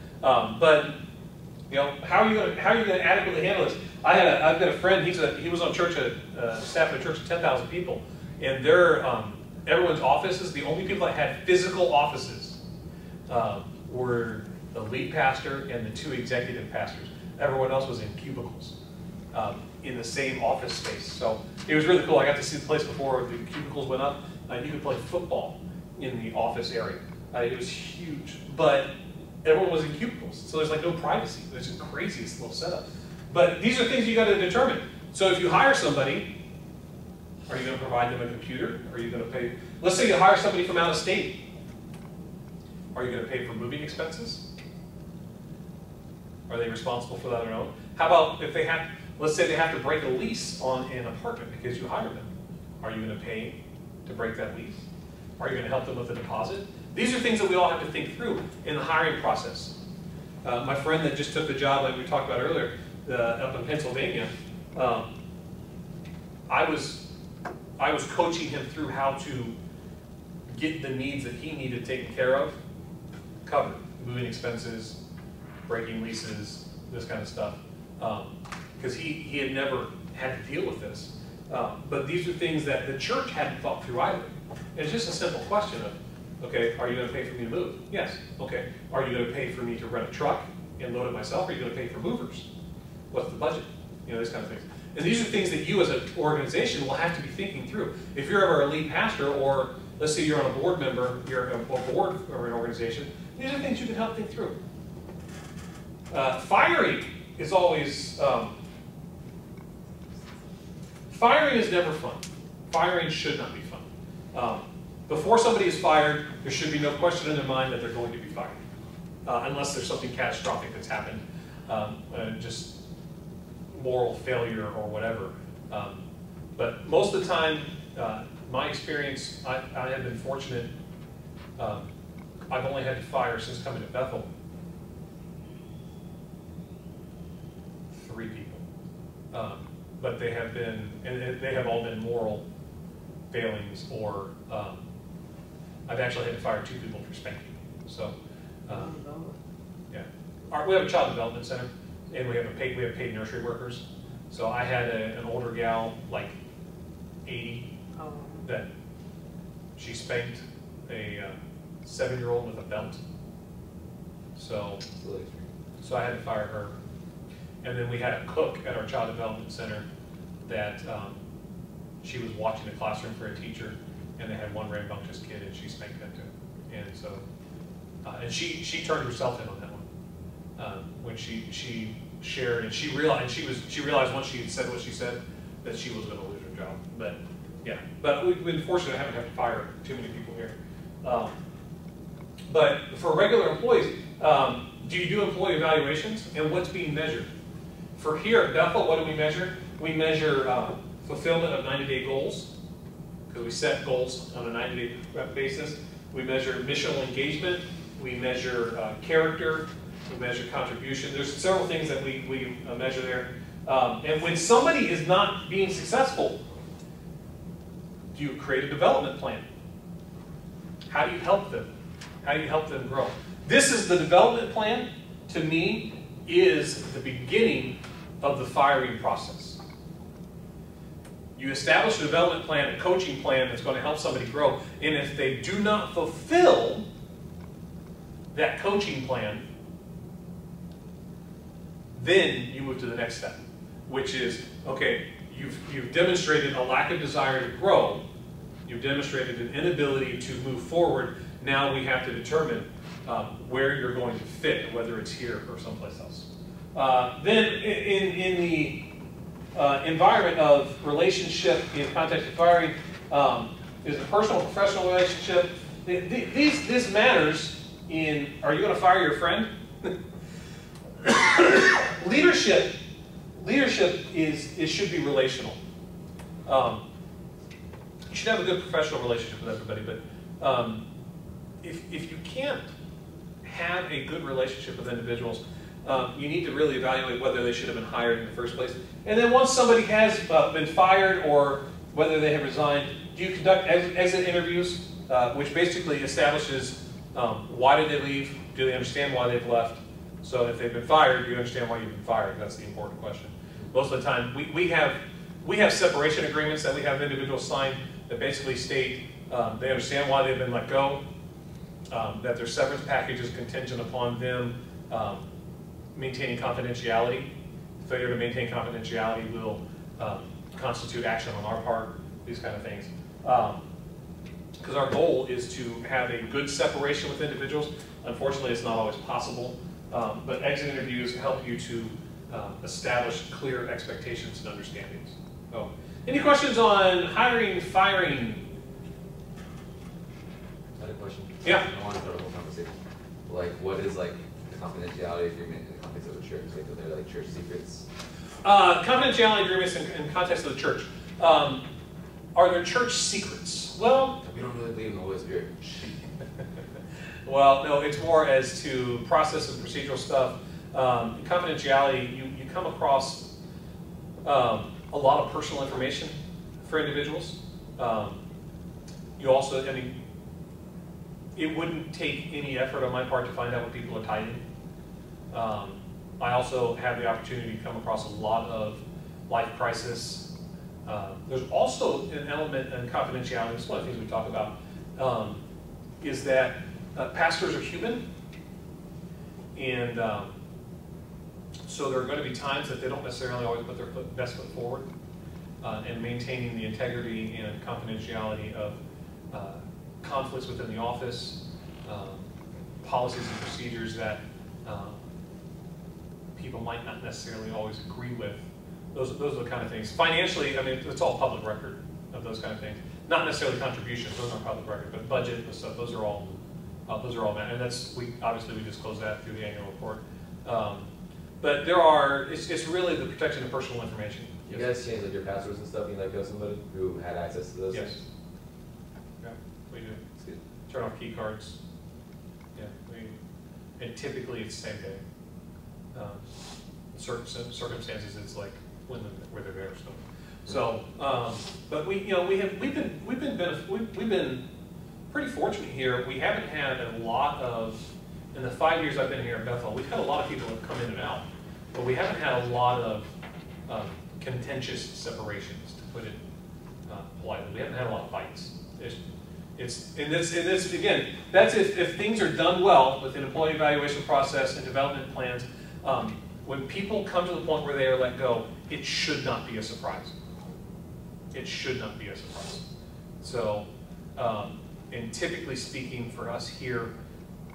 But you know, how are you going to adequately handle this? I've got a friend. He was on church staff at a church of 10,000 people, and everyone's offices. The only people that had physical offices were the lead pastor and the 2 executive pastors. Everyone else was in cubicles in the same office space. So it was really cool. I got to see the place before the cubicles went up. You could play football in the office area. It was huge, but everyone was in cubicles, so there's like no privacy. It's the craziest little setup. But these are things you got to determine. So if you hire somebody, are you going to provide them a computer? Are you going to pay? Let's say you hire somebody from out of state. Are you going to pay for moving expenses? Are they responsible for that on their own? How about if they have, let's say they have to break a lease on an apartment because you hired them. Are you going to pay to break that lease? Are you going to help them with a deposit? These are things that we all have to think through in the hiring process. My friend that just took the job like we talked about earlier, up in Pennsylvania, I was coaching him through how to get the needs that he needed taken care of covered. Moving expenses, breaking leases, this kind of stuff. Because he had never had to deal with this. But these are things that the church hadn't thought through either. And it's just a simple question of, okay, are you going to pay for me to move? Yes. Okay. Are you going to pay for me to rent a truck and load it myself? Or are you going to pay for movers? What's the budget? You know, these kind of things. And these are things that you as an organization will have to be thinking through. If you're ever a lead pastor, or let's say you're on a board member, you're a board or an organization, these are things you can help think through. Firing is always, firing is never fun. Firing should not be fun. Before somebody is fired, there should be no question in their mind that they're going to be fired. Unless there's something catastrophic that's happened, just moral failure or whatever. But most of the time, my experience, I have been fortunate. I've only had to fire since coming to Bethel 3 people. But they have been, and they have all been moral failings, or I've actually had to fire 2 people for spanking. So, yeah. We have a child development center, and we have paid nursery workers. So I had an older gal, like 80, that she spanked a 7-year-old with a belt. So I had to fire her. And then we had a cook at our child development center that she was watching the classroom for a teacher, and they had one rambunctious kid, and she spanked him too. And so, and she turned herself in on that one when she shared, and she realized once she had said what she said that she was going to lose her job. But yeah, but we've been fortunate I haven't had to fire too many people here. But for regular employees, do you do employee evaluations, and what's being measured? For here at Bethel, what do we measure? We measure fulfillment of 90-day goals, because we set goals on a 90-day basis. We measure missional engagement. We measure character. We measure contribution. There's several things that we measure there. And when somebody is not being successful, do you create a development plan? How do you help them? How do you help them grow? This is the development plan, to me, is the beginning of the firing process. You establish a development plan, a coaching plan that's going to help somebody grow, and if they do not fulfill that coaching plan, then you move to the next step, which is, okay, you've demonstrated a lack of desire to grow, you've demonstrated an inability to move forward. Now we have to determine where you're going to fit, whether it's here or someplace else. Then in the environment of relationship in context of firing, is a personal or professional relationship. This matters in, are you going to fire your friend? Leadership should be relational. You should have a good professional relationship with everybody, but if you can't have a good relationship with individuals, you need to really evaluate whether they should have been hired in the first place. And then once somebody has been fired or whether they have resigned, do you conduct exit interviews, which basically establishes why did they leave, do they understand why they've left? So if they've been fired, do you understand why you've been fired? That's the important question. Most of the time, we have separation agreements that we have individuals sign that basically state they understand why they've been let go, that their severance package is contingent upon them maintaining confidentiality. Failure to maintain confidentiality will constitute action on our part, these kind of things. Because our goal is to have a good separation with individuals. Unfortunately, it's not always possible, but exit interviews help you to establish clear expectations and understandings. So, any questions on hiring, firing? I had a question. Yeah. I want to start a whole conversation. Like, what is like the confidentiality agreement in the context of a church? Like, are there like church secrets? Confidentiality agreements in context of the church. Are there church secrets? Well, We don't really believe in the Holy Spirit. well, no, it's more as to process and procedural stuff. Confidentiality, you come across a lot of personal information for individuals. You also, I mean, it wouldn't take any effort on my part to find out what people are tithing. I also have the opportunity to come across a lot of life crisis. There's also an element in confidentiality, this is one of the things we talk about, is that pastors are human, and so there are going to be times that they don't necessarily always put their best foot forward, and maintaining the integrity and confidentiality of conflicts within the office, policies and procedures that people might not necessarily always agree with. Those are the kind of things. Financially, I mean, it's all public record of those kind of things. Not necessarily contributions; those aren't public record, but budget and stuff. Those are all and that's obviously we disclose that through the annual report. But there are. It's really the protection of personal information. You guys change like your passwords and stuff. You let go somebody who had access to those. Yes. things? Yeah, we do. It's good. Turn off key cards. Yeah, and typically it's the same day. Certain circumstances, it's like where they're there. So, but we've been pretty fortunate here. We haven't had a lot of, in the 5 years I've been here at Bethel, we've had a lot of people who have come in and out, but we haven't had a lot of contentious separations, to put it politely. We haven't had a lot of fights. Again, that's if things are done well with an employee evaluation process and development plans. When people come to the point where they are let go, it should not be a surprise. It should not be a surprise. So, and typically speaking for us here,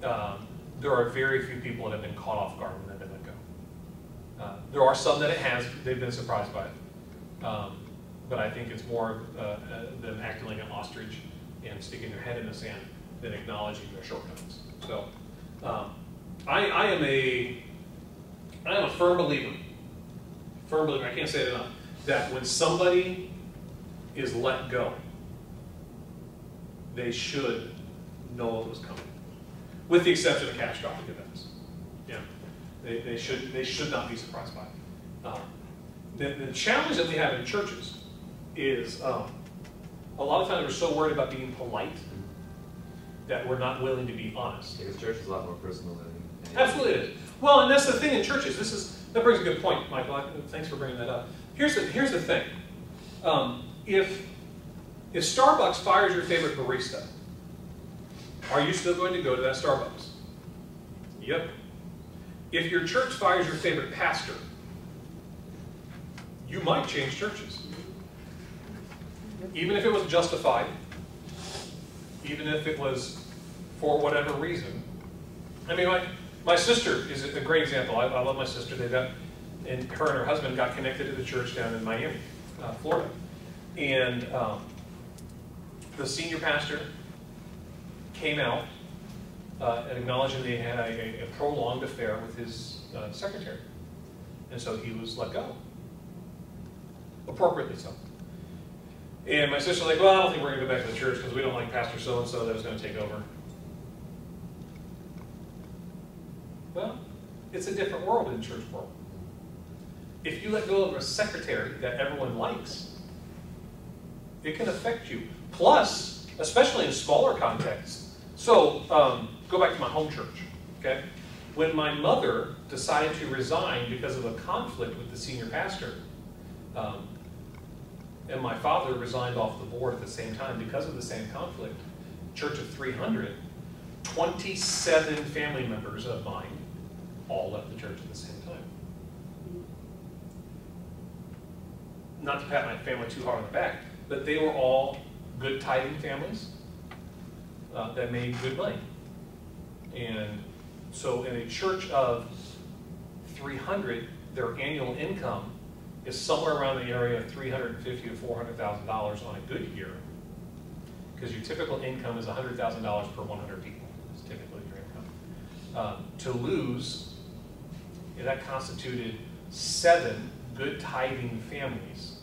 there are very few people that have been caught off guard when they've been let go. There are some that they've been surprised by it. But I think it's more them acting like an ostrich and sticking their head in the sand than acknowledging their shortcomings. So, I am a firm believer, I can't say it enough, that when somebody is let go, they should know it was coming. With the exception of catastrophic events. Yeah. They should not be surprised by it. The challenge that we have in churches is a lot of times we're so worried about being polite that we're not willing to be honest. Because church is a lot more personal than Absolutely it is. Well, and that's the thing in churches. That brings a good point, Michael. Thanks for bringing that up. Here's the thing. If Starbucks fires your favorite barista, are you still going to go to that Starbucks? Yep. If your church fires your favorite pastor, you might change churches. Even if it was justified, even if it was for whatever reason. I mean, my sister is a great example. I love my sister. Her and her husband got connected to the church down in Miami, Florida. And the senior pastor came out acknowledging they had a prolonged affair with his secretary. And so he was let go. Appropriately so. And my sister's like, well, I don't think we're going to go back to the church because we don't like Pastor so-and-so that was going to take over. Well, It's a different world in the church world. If you let go of a secretary that everyone likes, it can affect you. Plus, especially in smaller contexts. So, go back to my home church, okay? When my mother decided to resign because of a conflict with the senior pastor, and my father resigned off the board at the same time because of the same conflict, church of 300, 27 family members of mine all left the church at the same time. Not to pat my family too hard on the back, but they were all good tithing families that made good money. And so in a church of 300, their annual income is somewhere around the area of $350,000 to $400,000 on a good year, because your typical income is $100,000 per 100 people. Is typically your income. To lose, that constituted 7 good tithing families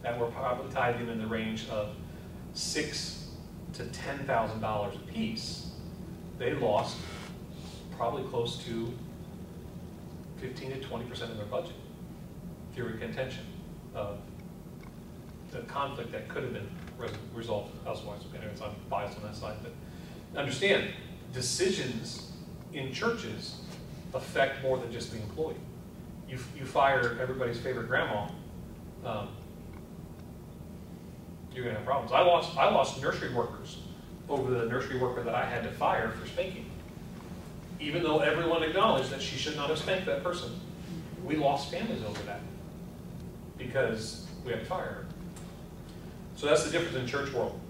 that were probably tithing in the range of $6,000 to $10,000 a piece. They lost probably close to 15 to 20% of their budget through a contention of the conflict that could have been resolved elsewise. Anyways, I'm biased on that side, but understand, decisions in churches affect more than just the employee. You fire everybody's favorite grandma, you're going to have problems. I lost nursery workers over the nursery worker that I had to fire for spanking. Even though everyone acknowledged that she should not have spanked that person. We lost families over that because we had to fire her. So that's the difference in church world.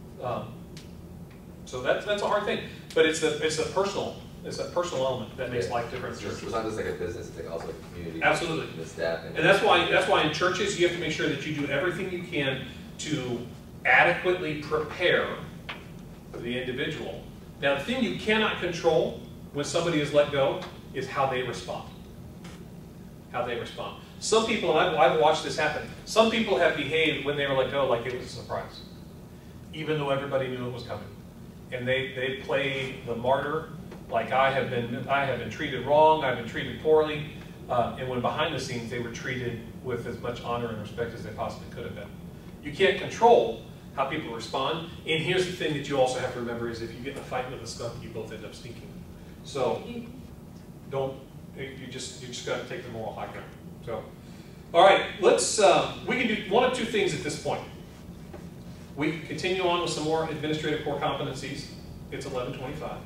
So that's a hard thing, but it's a personal element that makes life different in churches. It's not just like a business; it's like also a community. Absolutely. The staff. And that's why in churches you have to make sure that you do everything you can to adequately prepare the individual. Now, the thing you cannot control when somebody is let go is how they respond. How they respond. Some people, and I've watched this happen, some people have behaved when they were let go like it was a surprise, even though everybody knew it was coming. And they play the martyr, like I have been treated wrong, I've been treated poorly, and when behind the scenes they were treated with as much honor and respect as they possibly could have been. You can't control how people respond, and here's the thing that you also have to remember is if you get in a fight with a skunk, you both end up stinking. So you just got to take the moral high ground. So, all right, let's we can do one of two things at this point. We can continue on with some more administrative core competencies. It's 11:25.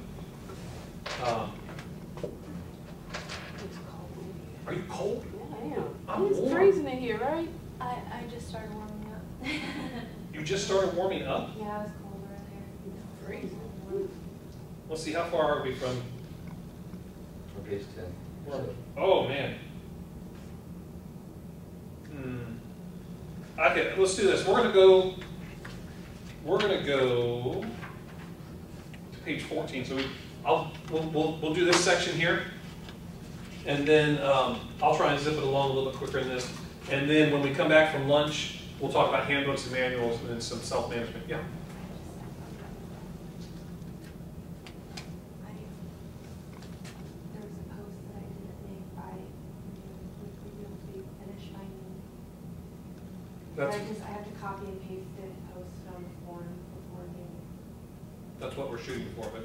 Are you cold? Yeah, I am. I'm It's warm. freezing in here, right? I just started warming up. You just started warming up? Yeah, I was cold earlier. Freezing. Let's see, how far are we from? On page 10. Oh man. Okay, let's do this. We're gonna go to page 14. So we'll do this section here, and then I'll try and zip it along a little bit quicker than this. And then when we come back from lunch, we'll talk about handbooks and manuals and then some self-management. Yeah. There was a post that I didn't make by finish finding. I have to copy and paste it and post it on the form beforehand. That's what we're shooting for, but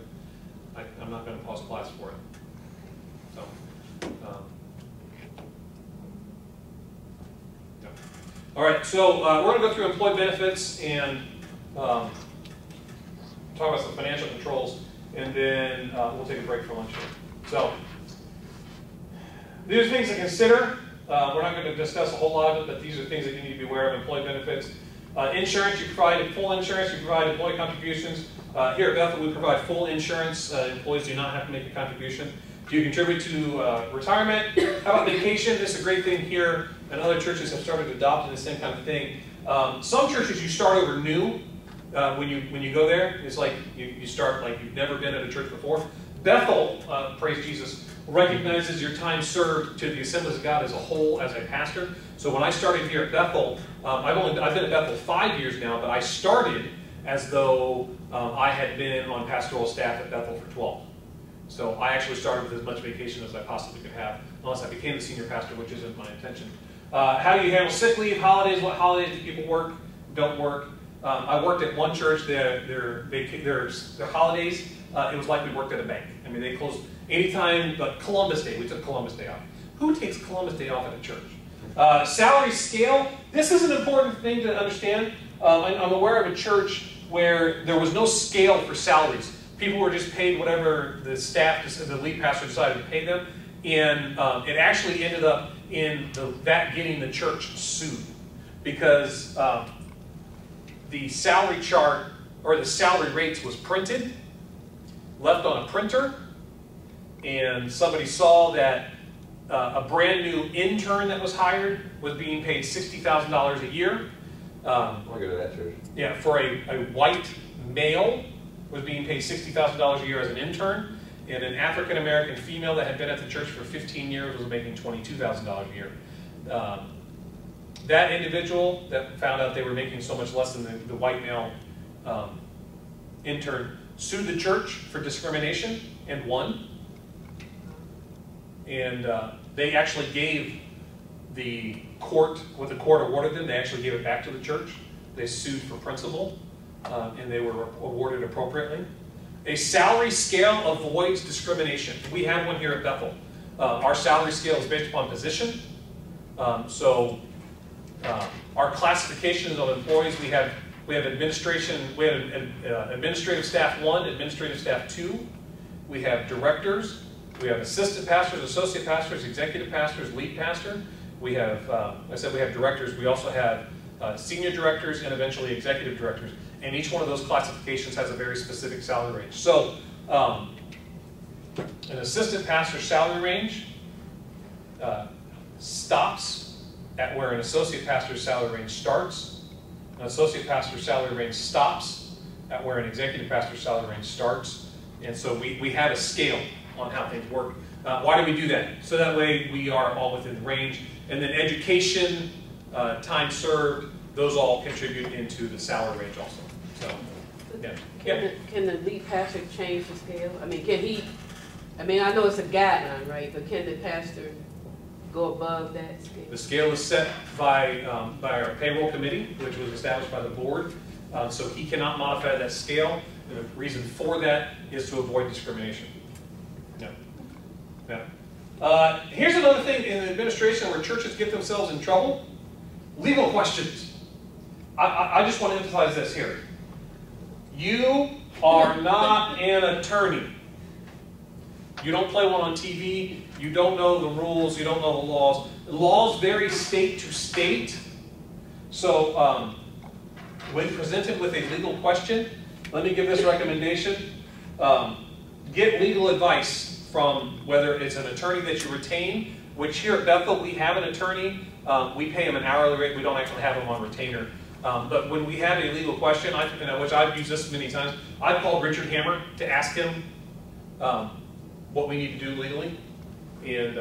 I'm not going to pause class for it. So, yeah. All right, so we're going to go through employee benefits and talk about some financial controls, and then we'll take a break for lunch here. So, these are things to consider. We're not going to discuss a whole lot of it, but these are things that you need to be aware of. Employee benefits. Insurance, you provide full insurance, you provide employee contributions. Here at Bethel, we provide full insurance. Employees do not have to make a contribution. Do you contribute to retirement? How about vacation? This is a great thing here, and other churches have started adopting the same kind of thing. Some churches, you start over new when you go there. It's like you start like you've never been at a church before. Bethel, praise Jesus, recognizes your time served to the Assemblies of God as a whole as a pastor. So when I started here at Bethel, I've been at Bethel 5 years now, but I started as though I had been on pastoral staff at Bethel for 12. So I actually started with as much vacation as I possibly could have, unless I became the senior pastor, which isn't my intention. How do you handle sick leave, holidays? What holidays do people work, don't work? I worked at one church, their holidays, it was like we worked at a bank. I mean, they closed anytime but Columbus Day. We took Columbus Day off. Who takes Columbus Day off at a church? Salary scale. This is an important thing to understand. I'm aware of a church where there was no scale for salaries. People were just paid whatever the staff, the lead pastor decided to pay them. And it actually ended up in that getting the church sued. Because the salary chart, or the salary rates was printed, left on a printer, and somebody saw that a brand new intern that was hired was being paid $60,000 a year. I want to go to that church. Yeah, for a white male was being paid $60,000 a year as an intern, and an African-American female that had been at the church for 15 years was making $22,000 a year. That individual that found out they were making so much less than the white male intern sued the church for discrimination and won. And they actually gave the court, what the court awarded them, they actually gave it back to the church. They sued for principal, and they were awarded appropriately. A salary scale avoids discrimination. We have one here at Bethel. Our salary scale is based upon position. Our classifications of employees, we have administration, we have administrative staff 1, administrative staff 2. We have directors. We have assistant pastors, associate pastors, executive pastors, lead pastor. We have, I said we have directors. We also have senior directors and eventually executive directors. And each one of those classifications has a very specific salary range. So an assistant pastor's salary range stops at where an associate pastor's salary range starts. An associate pastor's salary range stops at where an executive pastor's salary range starts. And so we have a scale on how things work. Why do we do that? So that way we are all within the range. And then education, time served, those all contribute into the salary range also. So, yeah. Can the lead pastor change the scale? I mean, can he, I mean, I know it's a guideline, right? But can the pastor go above that scale? The scale is set by our payroll committee, which was established by the board. So he cannot modify that scale. And the reason for that is to avoid discrimination. Yeah. Here's another thing in administration where churches get themselves in trouble. Legal questions. I just want to emphasize this here. You are not an attorney. You don't play one on TV. You don't know the rules. You don't know the laws. The laws vary state to state. So when presented with a legal question, let me give this recommendation. Get legal advice from whether it's an attorney that you retain, which here at Bethel we have an attorney. We pay him an hourly rate. We don't actually have him on retainer. But when we have a legal question, which I've used this many times, I've called Richard Hammer to ask him what we need to do legally. And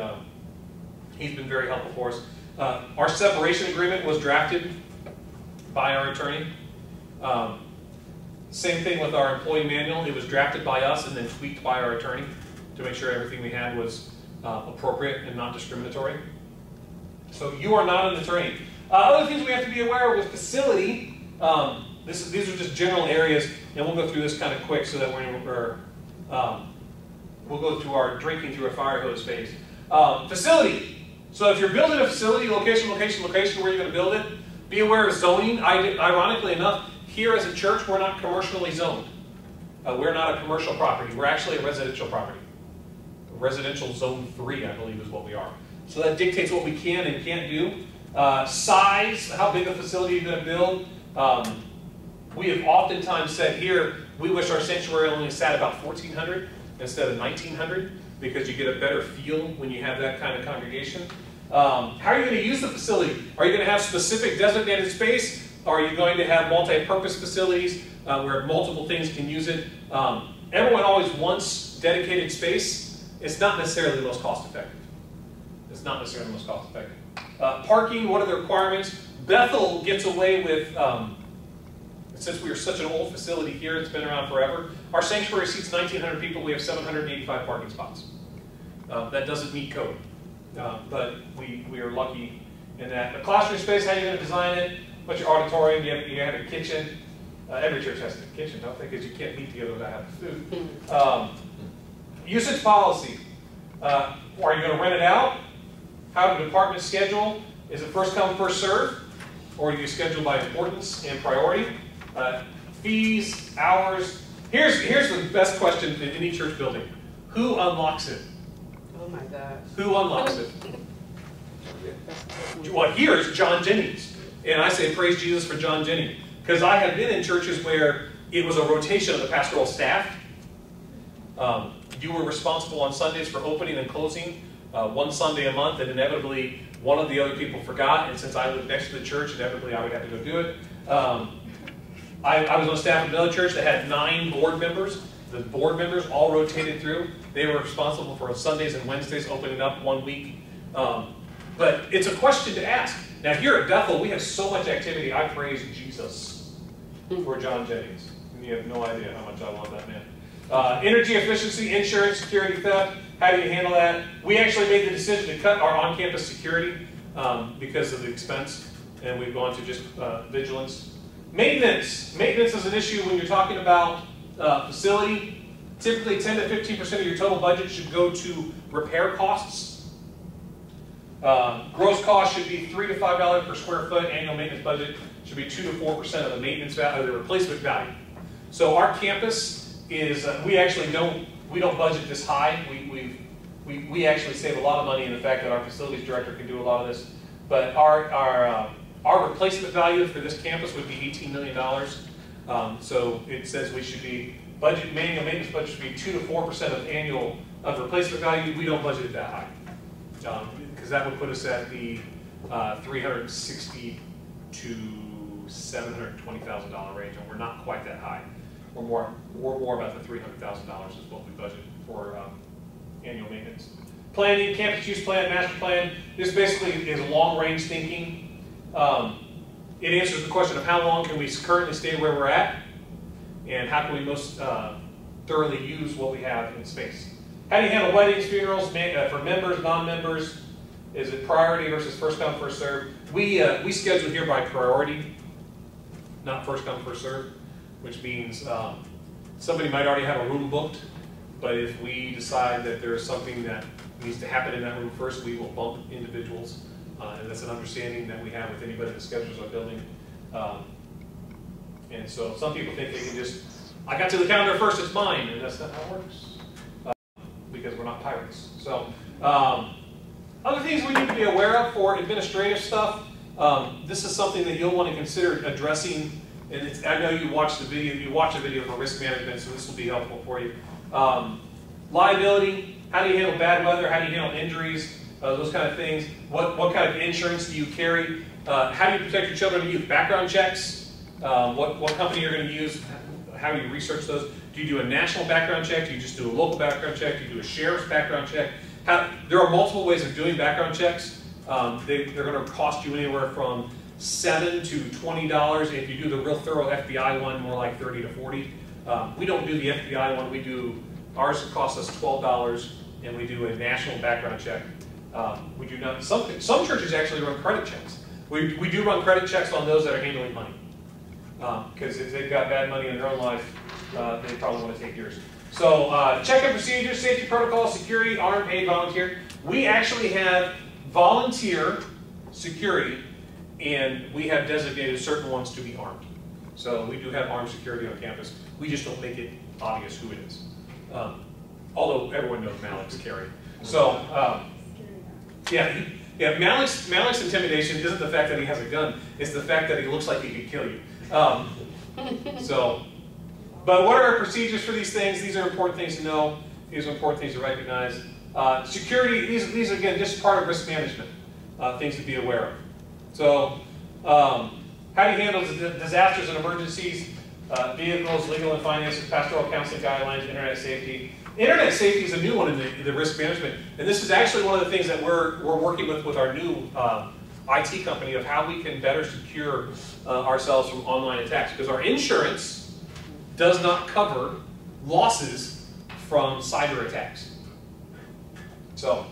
he's been very helpful for us. Our separation agreement was drafted by our attorney. Same thing with our employee manual. It was drafted by us and then tweaked by our attorney to make sure everything we had was appropriate and not discriminatory. So you are not an attorney. Other things we have to be aware of with facility. These are just general areas, and we'll go through this kind of quick so that we'll go through our drinking through a fire hose phase. Facility. So if you're building a facility, location, location, location, where you're going to build it, be aware of zoning. Ironically enough, here as a church, we're not commercially zoned. We're not a commercial property. We're actually a residential property. Residential zone 3, I believe, is what we are. So that dictates what we can and can't do. Size, how big a facility you're going to build. We have oftentimes said here, we wish our sanctuary only sat about 1,400 instead of 1,900 because you get a better feel when you have that kind of congregation. How are you going to use the facility? Are you going to have specific designated space? Or are you going to have multi-purpose facilities where multiple things can use it? Everyone always wants dedicated space. It's not necessarily the most cost effective. It's not necessarily the most cost effective. Parking, what are the requirements? Bethel gets away with, since we are such an old facility here, it's been around forever, our sanctuary seats 1,900 people, we have 785 parking spots. That doesn't meet code, but we are lucky in that. The classroom space, how are you going to design it? What's your auditorium? You have a kitchen. Every church has a kitchen, don't they? Because you can't meet together without having food. Usage policy. Are you going to rent it out? How do departments schedule? Is it first come, first serve? Or do you schedule by importance and priority? Fees, hours. Here's the best question in any church building. Who unlocks it? Oh my gosh. Who unlocks it? Well, here's John Jennings. And I say praise Jesus for John Jennings. Because I have been in churches where it was a rotation of the pastoral staff. You were responsible on Sundays for opening and closing one Sunday a month, and inevitably one of the other people forgot, and since I lived next to the church, inevitably I would have to go do it. I was on staff at another church that had 9 board members. The board members all rotated through. They were responsible for Sundays and Wednesdays opening up one week. But it's a question to ask. Now here at Bethel, we have so much activity, I praise Jesus for John Jennings. And you have no idea how much I love that man. Energy efficiency, insurance, security, theft. How do you handle that? We actually made the decision to cut our on-campus security because of the expense, and we've gone to just vigilance. Maintenance. Maintenance is an issue when you're talking about facility. Typically 10 to 15% of your total budget should go to repair costs. Gross cost should be $3 to $5 per square foot. Annual maintenance budget should be 2 to 4% of the maintenance value, the replacement value. So our campus is we don't budget this high. We actually save a lot of money in the fact that our facilities director can do a lot of this. But our replacement value for this campus would be $18 million. So it says we should be annual maintenance budget should be 2 to 4% of replacement value. We don't budget it that high. Because that would put us at the $360,000 to $720,000 range, and we're not quite that high. We're more about the $300,000 is what we budget for annual maintenance. Planning, campus use plan, master plan. This basically is long-range thinking. It answers the question of how long can we currently stay where we're at, and how can we most thoroughly use what we have in space. How do you handle weddings, funerals, for members, non-members? Is it priority versus first come, first serve? We schedule here by priority, not first come, first serve, which means somebody might already have a room booked, but if we decide that there is something that needs to happen in that room first, we will bump individuals, and that's an understanding that we have with anybody that schedules our building. And so some people think they can just, I got to the calendar first, it's mine, and that's not how it works. Because we're not pirates. So, other things we need to be aware of for administrative stuff. This is something that you'll want to consider addressing. And I know you watched the video. You watched a video for risk management, so this will be helpful for you. Liability. How do you handle bad weather? How do you handle injuries? Those kind of things. What kind of insurance do you carry? How do you protect your children and youth? Background checks. What company you're going to use? How do you research those? Do you do a national background check? Do you just do a local background check? Do you do a sheriff's background check? There are multiple ways of doing background checks. They're going to cost you anywhere from $7 to $20. If you do the real thorough FBI one, more like $30 to $40. We don't do the FBI one. Ours costs us $12, and we do a national background check. We do not. Some churches actually run credit checks. We do run credit checks on those that are handling money. Because if they've got bad money in their own life, they probably want to take yours. So check-in procedures, safety protocols, security, armed, paid, volunteer. We actually have volunteer security, and we have designated certain ones to be armed. So we do have armed security on campus. We just don't make it obvious who it is. Although everyone knows Malik's carry. So yeah, Malik's intimidation isn't the fact that he has a gun. It's the fact that he looks like he could kill you. But what are our procedures for these things? These are important things to know. These are important things to recognize. Security, these are, again, just part of risk management, things to be aware of. So, how do you handle disasters and emergencies? Vehicles, legal and finances, pastoral counseling guidelines, internet safety. Internet safety is a new one in the risk management. And this is actually one of the things that we're working with our new IT company of how we can better secure ourselves from online attacks, because our insurance does not cover losses from cyber attacks. So,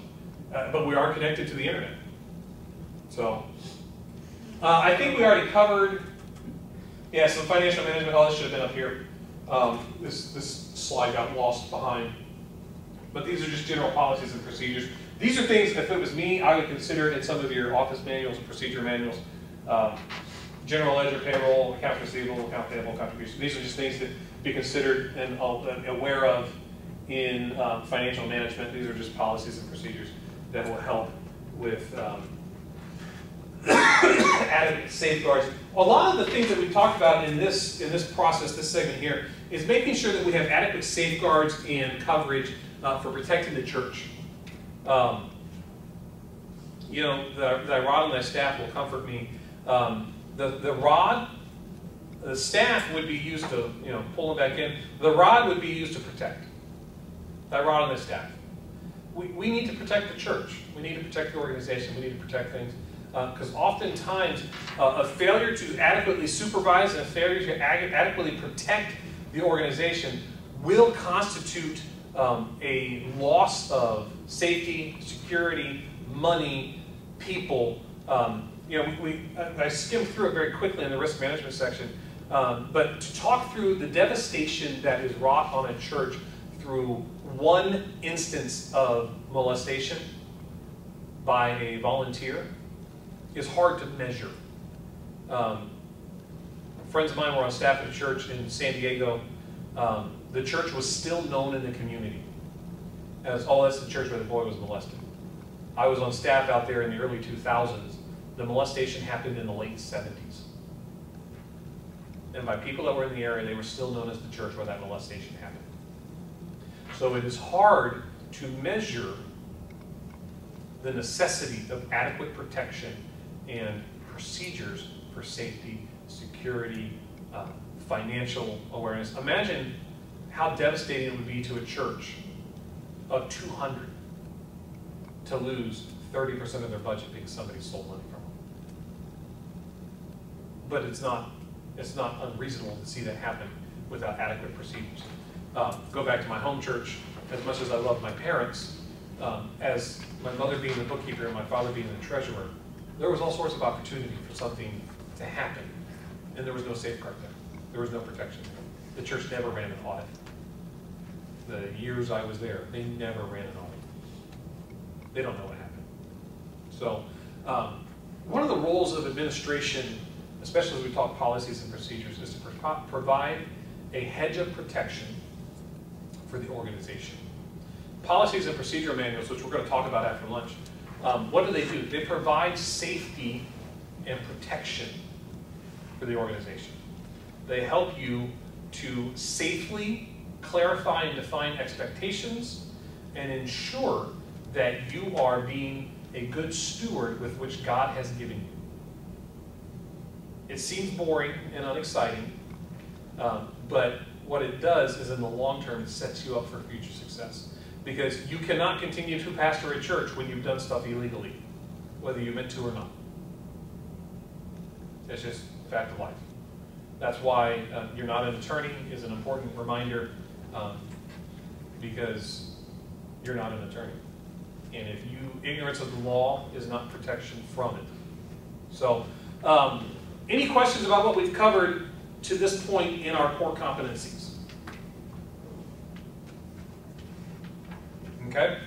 but we are connected to the internet. So, I think we already covered, yeah, so financial management, all this should have been up here. This slide got lost behind. But these are just general policies and procedures. These are things, if it was me, I would consider it in some of your office manuals and procedure manuals. General ledger, payroll, account receivable, account payable, contribution. These are just things to be considered and aware of in financial management. These are just policies and procedures that will help with adequate safeguards. A lot of the things that we talked about in this process, this segment here, is making sure that we have adequate safeguards and coverage for protecting the church. You know, thy rod and thy staff will comfort me. The rod, the staff would be used to, you know, pull them back in. The rod would be used to protect. Thy rod and thy staff. We need to protect the church. We need to protect the organization. We need to protect things. Because oftentimes, a failure to adequately supervise and a failure to adequately protect the organization will constitute a loss of safety, security, money, people. You know, I skimmed through it very quickly in the risk management section, but to talk through the devastation that is wrought on a church through one instance of molestation by a volunteer is hard to measure. Friends of mine were on staff at a church in San Diego. The church was still known in the community as, oh, that's the church where the boy was molested. I was on staff out there in the early 2000s. The molestation happened in the late 70s. And by people that were in the area, they were still known as the church where that molestation happened. So it is hard to measure the necessity of adequate protection and procedures for safety, security, financial awareness. Imagine how devastating it would be to a church of 200 to lose 30% of their budget because somebody stole money from them. But it's not unreasonable to see that happen without adequate procedures. Go back to my home church. As much as I love my parents, as my mother being the bookkeeper and my father being the treasurer, there was all sorts of opportunity for something to happen, and there was no safeguard there. There was no protection there. The church never ran an audit. The years I was there, they never ran an audit. They don't know what happened. So, one of the roles of administration, especially as we talk policies and procedures, is to provide a hedge of protection for the organization. Policies and procedure manuals, which we're going to talk about after lunch, what do? They provide safety and protection for the organization. They help you to safely clarify and define expectations and ensure that you are being a good steward with which God has given you. It seems boring and unexciting, but what it does is in the long term, it sets you up for future success. Because you cannot continue to pastor a church when you've done stuff illegally, whether you meant to or not. It's just a fact of life. That's why you're not an attorney is an important reminder, because you're not an attorney. And if ignorance of the law is not protection from it. So, any questions about what we've covered to this point in our core competencies? Okay?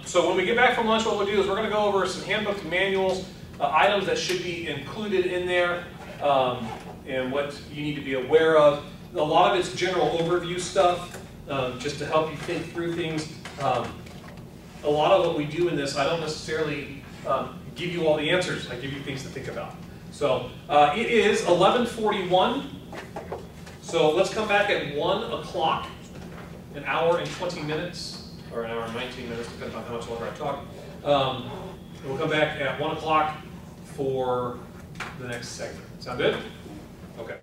So when we get back from lunch, what we'll do is we're going to go over some handbooks and manuals, items that should be included in there, and what you need to be aware of. A lot of it's general overview stuff, just to help you think through things. A lot of what we do in this, I don't necessarily give you all the answers. I give you things to think about. So it is 11:41. So let's come back at 1 o'clock, an hour and 20 minutes. Or an hour and 19 minutes, depending on how much longer I talk. We'll come back at 1 o'clock for the next segment. Sound good? Okay.